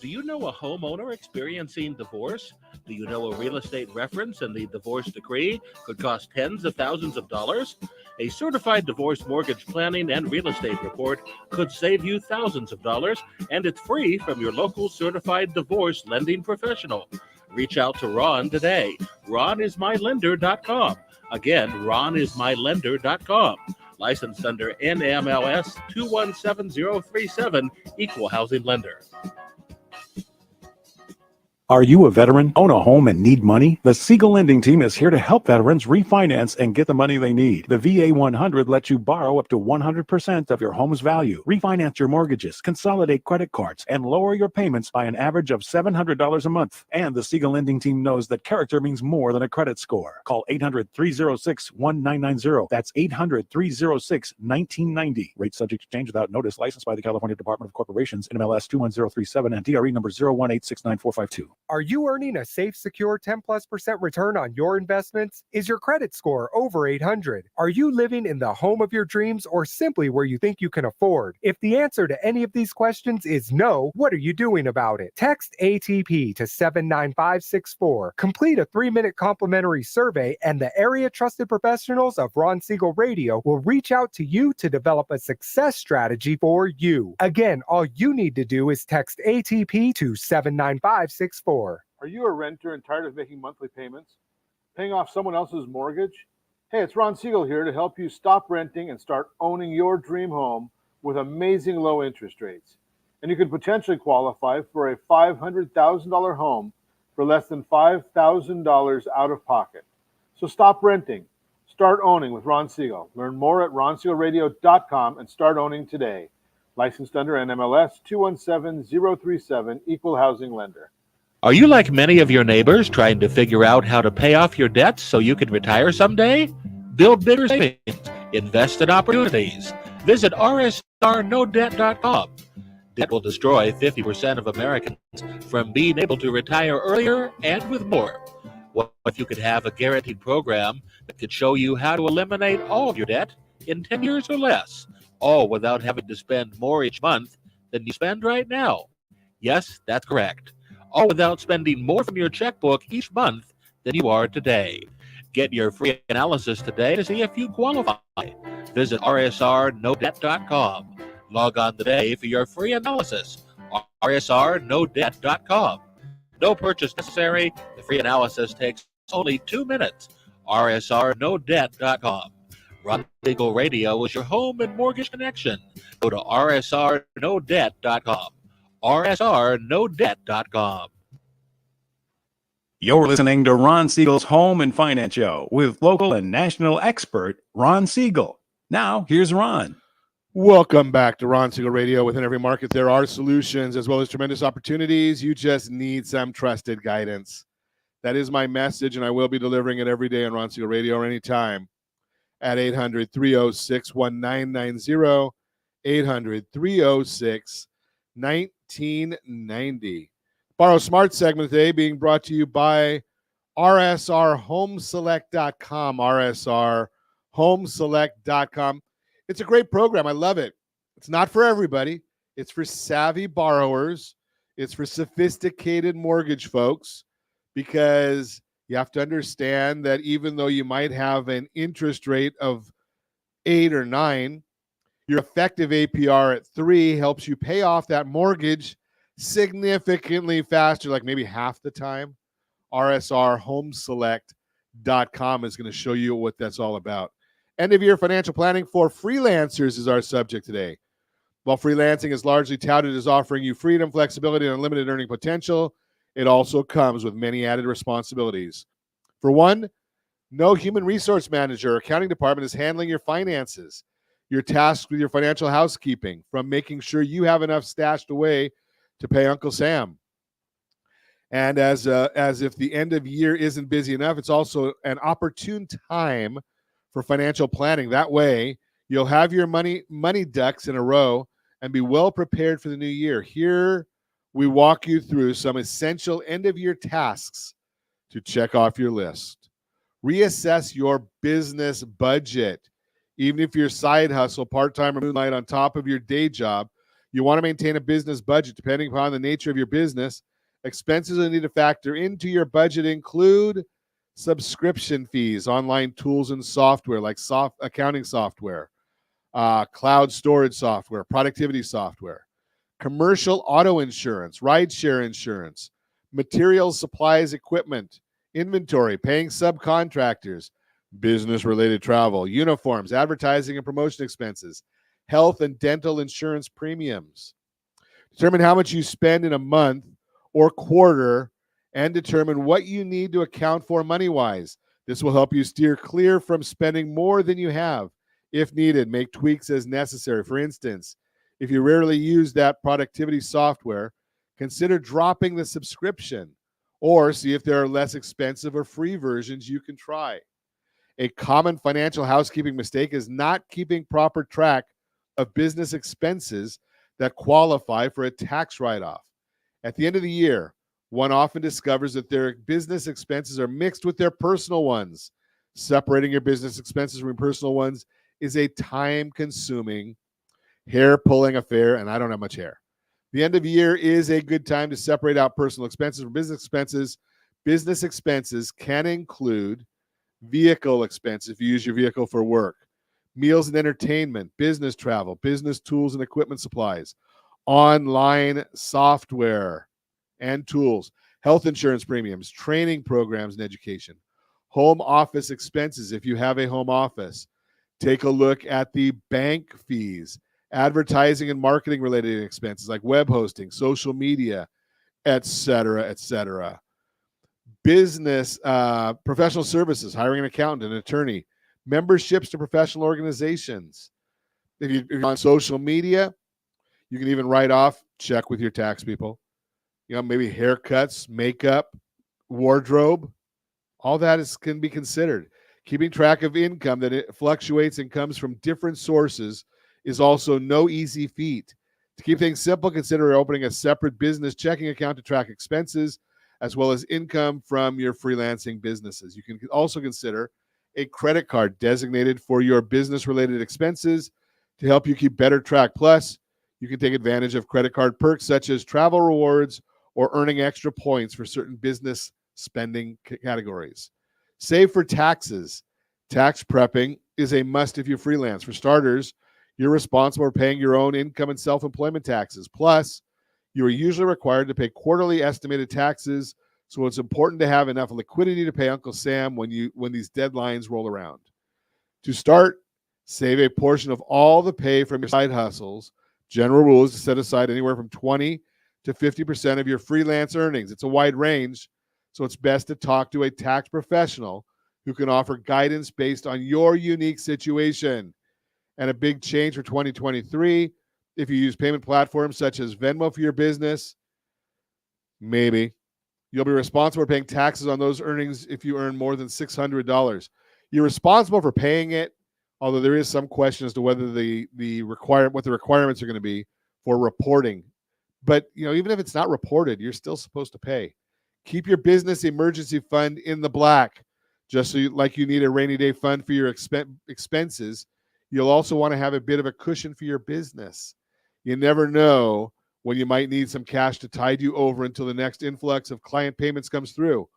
Do you know a homeowner experiencing divorce? Do you know a real estate reference and the divorce decree could cost tens of thousands of dollars? A certified divorce mortgage planning and real estate report could save you thousands of dollars, and it's free from your local certified divorce lending professional. Reach out to Ron today. RonIsMyLender.com. Again, RonIsMyLender.com. Licensed under NMLS 217037, Equal Housing Lender. Are you a veteran, own a home, and need money? The Siegel Lending Team is here to help veterans refinance and get the money they need. The VA 100 lets you borrow up to 100% of your home's value, refinance your mortgages, consolidate credit cards, and lower your payments by an average of $700 a month. And the Siegel Lending Team knows that character means more than a credit score. Call 800-306-1990. That's 800-306-1990. Rate subject to change without notice. Licensed by the California Department of Corporations, NMLS 21037, and DRE number 018694452. Are you earning a safe, secure 10+% return on your investments? Is your credit score over 800? Are you living in the home of your dreams or simply where you think you can afford? If the answer to any of these questions is no, what are you doing about it? Text ATP to 79564. Complete a 3-minute complimentary survey, and the area trusted professionals of Ron Siegel Radio will reach out to you to develop a success strategy for you. Again, all you need to do is text ATP to 79564. Are you a renter and tired of making monthly payments? Paying off someone else's mortgage? Hey, it's Ron Siegel here to help you stop renting and start owning your dream home with amazing low interest rates. And you could potentially qualify for a $500,000 home for less than $5,000 out of pocket. So stop renting. Start owning with Ron Siegel. Learn more at ronsiegelradio.com and start owning today. Licensed under NMLS 217037, Equal Housing Lender. Are you like many of your neighbors trying to figure out how to pay off your debts so you can retire someday? Build bigger savings. Invest in opportunities. Visit rsrnodebt.com. Debt will destroy 50% of Americans from being able to retire earlier and with more. What if you could have a guaranteed program that could show you how to eliminate all of your debt in 10 years or less, all without having to spend more each month than you spend right now? Yes, that's correct. All without spending more from your checkbook each month than you are today. Get your free analysis today to see if you qualify. Visit rsrnodebt.com. Log on today for your free analysis. rsrnodebt.com. No purchase necessary. The free analysis takes only 2 minutes. rsrnodebt.com. Ron Siegel Radio is your home and mortgage connection. Go to rsrnodebt.com. rsrnodebt.com. You're listening to Ron Siegel's Home and Finance Show with local and national expert Ron Siegel. Now, here's Ron. Welcome back to Ron Siegel Radio. Within every market, there are solutions as well as tremendous opportunities. You just need some trusted guidance. That is my message, and I will be delivering it every day on Ron Siegel Radio or anytime at 800-306-1990, 800-306-1990. Borrow Smart segment today being brought to you by rsrhomeselect.com, rsrhomeselect.com. It's a great program. I love it. It's not for everybody. It's for savvy borrowers. It's for sophisticated mortgage folks, because you have to understand that even though you might have an interest rate of 8 or 9, your effective APR at 3 helps you pay off that mortgage significantly faster, like maybe half the time. rsrhomeselect.com is going to show you what that's all about. End of year financial planning for freelancers is our subject today. While freelancing is largely touted as offering you freedom, flexibility, and unlimited earning potential, it also comes with many added responsibilities. For one, no human resource manager or accounting department is handling your finances. You're tasked with your financial housekeeping, from making sure you have enough stashed away to pay Uncle Sam. And as if the end of year isn't busy enough, it's also an opportune time for financial planning. That way, you'll have your money ducks in a row and be well prepared for the new year. Here, we walk you through some essential end-of-year tasks to check off your list. Reassess your business budget. Even if you're side hustle, part-time, or moonlight on top of your day job, you want to maintain a business budget. Depending upon the nature of your business, expenses you need to factor into your budget include subscription fees, online tools and software like accounting software, cloud storage software, productivity software, commercial auto insurance, rideshare insurance, materials, supplies, equipment, inventory, paying subcontractors, business-related travel, uniforms, advertising and promotion expenses, health and dental insurance premiums. Determine how much you spend in a month or quarter and determine what you need to account for money-wise. This will help you steer clear from spending more than you have. If needed, make tweaks as necessary. For instance, if you rarely use that productivity software, consider dropping the subscription or see if there are less expensive or free versions you can try. A common financial housekeeping mistake is not keeping proper track of business expenses that qualify for a tax write-off. At the end of the year, one often discovers that their business expenses are mixed with their personal ones. Separating your business expenses from your personal ones is a time-consuming, hair-pulling affair, and I don't have much hair. The end of the year is a good time to separate out personal expenses from business expenses. Business expenses can include vehicle expense if you use your vehicle for work, meals and entertainment, business travel, business tools and equipment supplies, online software and tools, health insurance premiums, training programs and education, home office expenses if you have a home office. Take a look at the bank fees, advertising and marketing related expenses like web hosting, social media, etc., etc. Business, professional services, hiring an accountant, an attorney, memberships to professional organizations. If you're on social media, you can even write off, check with your tax people. Maybe haircuts, makeup, wardrobe, all that can be considered. Keeping track of income that it fluctuates and comes from different sources is also no easy feat. To keep things simple, consider opening a separate business checking account to track expenses as well as income from your freelancing businesses. You can also consider a credit card designated for your business-related expenses to help you keep better track. Plus, you can take advantage of credit card perks such as travel rewards or earning extra points for certain business spending categories. Save for taxes. Tax prepping is a must if you freelance. For starters, you're responsible for paying your own income and self-employment taxes. Plus, you are usually required to pay quarterly estimated taxes, so it's important to have enough liquidity to pay Uncle Sam when these deadlines roll around. To start, save a portion of all the pay from your side hustles. General rule is to set aside anywhere from 20 to 50% of your freelance earnings. It's a wide range, so it's best to talk to a tax professional who can offer guidance based on your unique situation. And a big change for 2023, if you use payment platforms such as Venmo for your business, maybe you'll be responsible for paying taxes on those earnings if you earn more than $600. You're responsible for paying it, although there is some question as to whether what the requirements are going to be for reporting. But even if it's not reported, you're still supposed to pay. Keep your business emergency fund in the black, just so like you need a rainy day fund for your expenses. You'll also want to have a bit of a cushion for your business. You never know when you might need some cash to tide you over until the next influx of client payments comes through.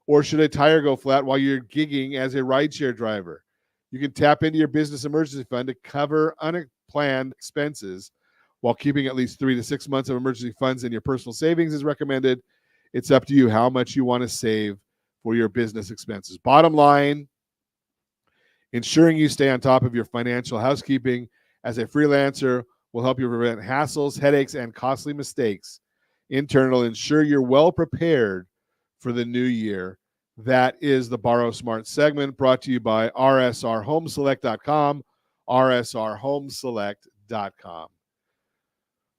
Or should a tire go flat while you're gigging as a rideshare driver? You can tap into your business emergency fund to cover unplanned expenses while keeping at least 3 to 6 months of emergency funds in your personal savings is recommended. It's up to you how much you want to save for your business expenses. Bottom line, ensuring you stay on top of your financial housekeeping as a freelancer will help you prevent hassles, headaches, and costly mistakes. Internal, ensure you're well prepared for the new year. That is the Borrow Smart segment, brought to you by rsrhomeselect.com, rsrhomeselect.com.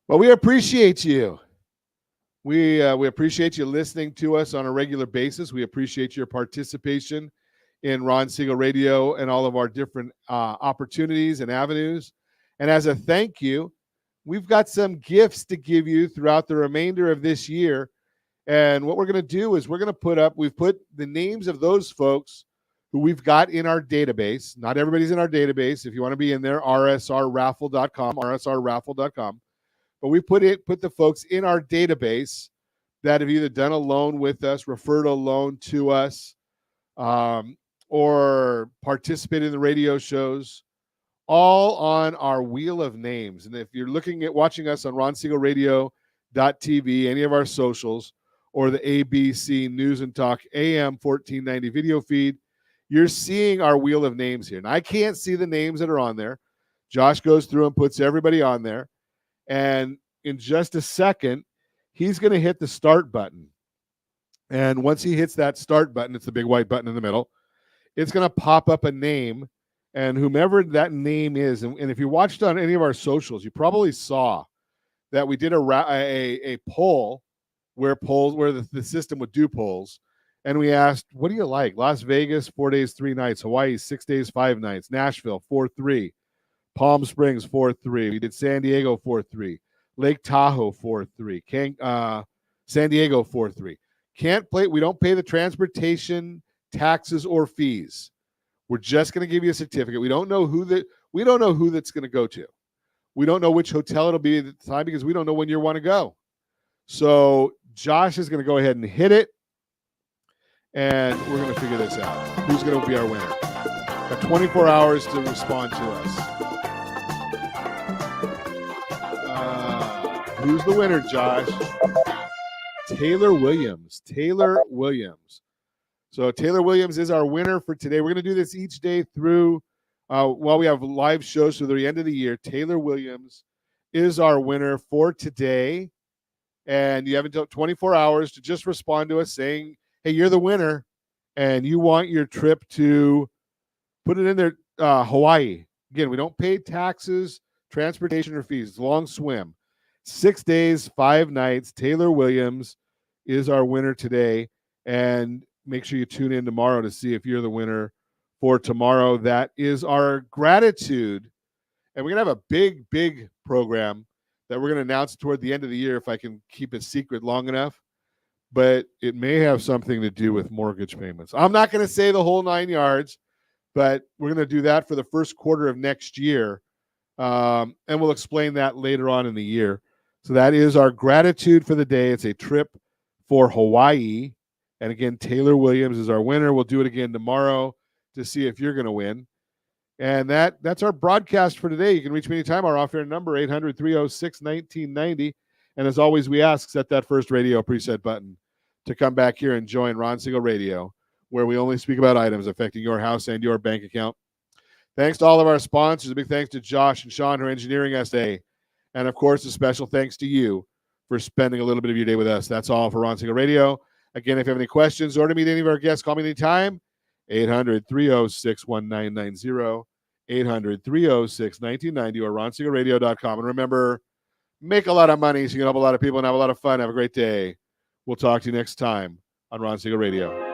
Well, we appreciate you. We appreciate you listening to us on a regular basis. We appreciate your participation in Ron Siegel Radio and all of our different opportunities and avenues. And as a thank you, we've got some gifts to give you throughout the remainder of this year. And what we're going to do is we've put the names of those folks who we've got in our database. Not everybody's in our database. If you want to be in there, rsrraffle.com, rsrraffle.com. But we put the folks in our database that have either done a loan with us, referred a loan to us, or participated in the radio shows, all on our wheel of names. And if you're watching us on RonSiegelRadio.tv, any of our socials, or the ABC News and Talk AM 1490 video feed, you're seeing our wheel of names here. And I can't see the names that are on there. Josh goes through and puts everybody on there. And in just a second, he's going to hit the start button. And once he hits that start button, it's the big white button in the middle, it's going to pop up a name. And whomever that name is, and if you watched on any of our socials, you probably saw that we did a poll where the system would do polls. And we asked, what do you like? Las Vegas, 4 days, 3 nights. Hawaii, 6 days, 5 nights. Nashville, 4-3. Palm Springs, 4-3. We did San Diego, 4-3. Lake Tahoe, 4-3. San Diego, 4-3. We don't pay the transportation, taxes, or fees. We're just going to give you a certificate. We don't know who that's going to go to. We don't know which hotel it'll be at the time because we don't know when you want to go. So Josh is going to go ahead and hit it, and we're going to figure this out. Who's going to be our winner? Got 24 hours to respond to us. Who's the winner, Josh? Taylor Williams. Taylor Williams. So Taylor Williams is our winner for today. We're going to do this each day through while we have live shows through the end of the year. Taylor Williams is our winner for today. And you have until 24 hours to just respond to us saying, hey, you're the winner, and you want your trip to put it in there, Hawaii. Again, we don't pay taxes, transportation, or fees. It's a long swim. 6 days, 5 nights. Taylor Williams is our winner today. And make sure you tune in tomorrow to see if you're the winner for tomorrow. That is our gratitude. And we're going to have a big, big program that we're going to announce toward the end of the year if I can keep it secret long enough. But it may have something to do with mortgage payments. I'm not going to say the whole 9 yards, but we're going to do that for the first quarter of next year. And we'll explain that later on in the year. So that is our gratitude for the day. It's a trip for Hawaii. And again, Taylor Williams is our winner. We'll do it again tomorrow to see if you're going to win. And that's our broadcast for today. You can reach me anytime. Our off-air number, 800-306-1990. And as always, we ask, set that first radio preset button to come back here and join Ron Siegel Radio, where we only speak about items affecting your house and your bank account. Thanks to all of our sponsors. A big thanks to Josh and Sean who are engineering us today. And, of course, a special thanks to you for spending a little bit of your day with us. That's all for Ron Siegel Radio. Again, if you have any questions or to meet any of our guests, call me anytime. 800-306-1990, 800-306-1990, or RonSiegelRadio.com. And remember, make a lot of money so you can help a lot of people and have a lot of fun. Have a great day. We'll talk to you next time on Ron Siegel Radio.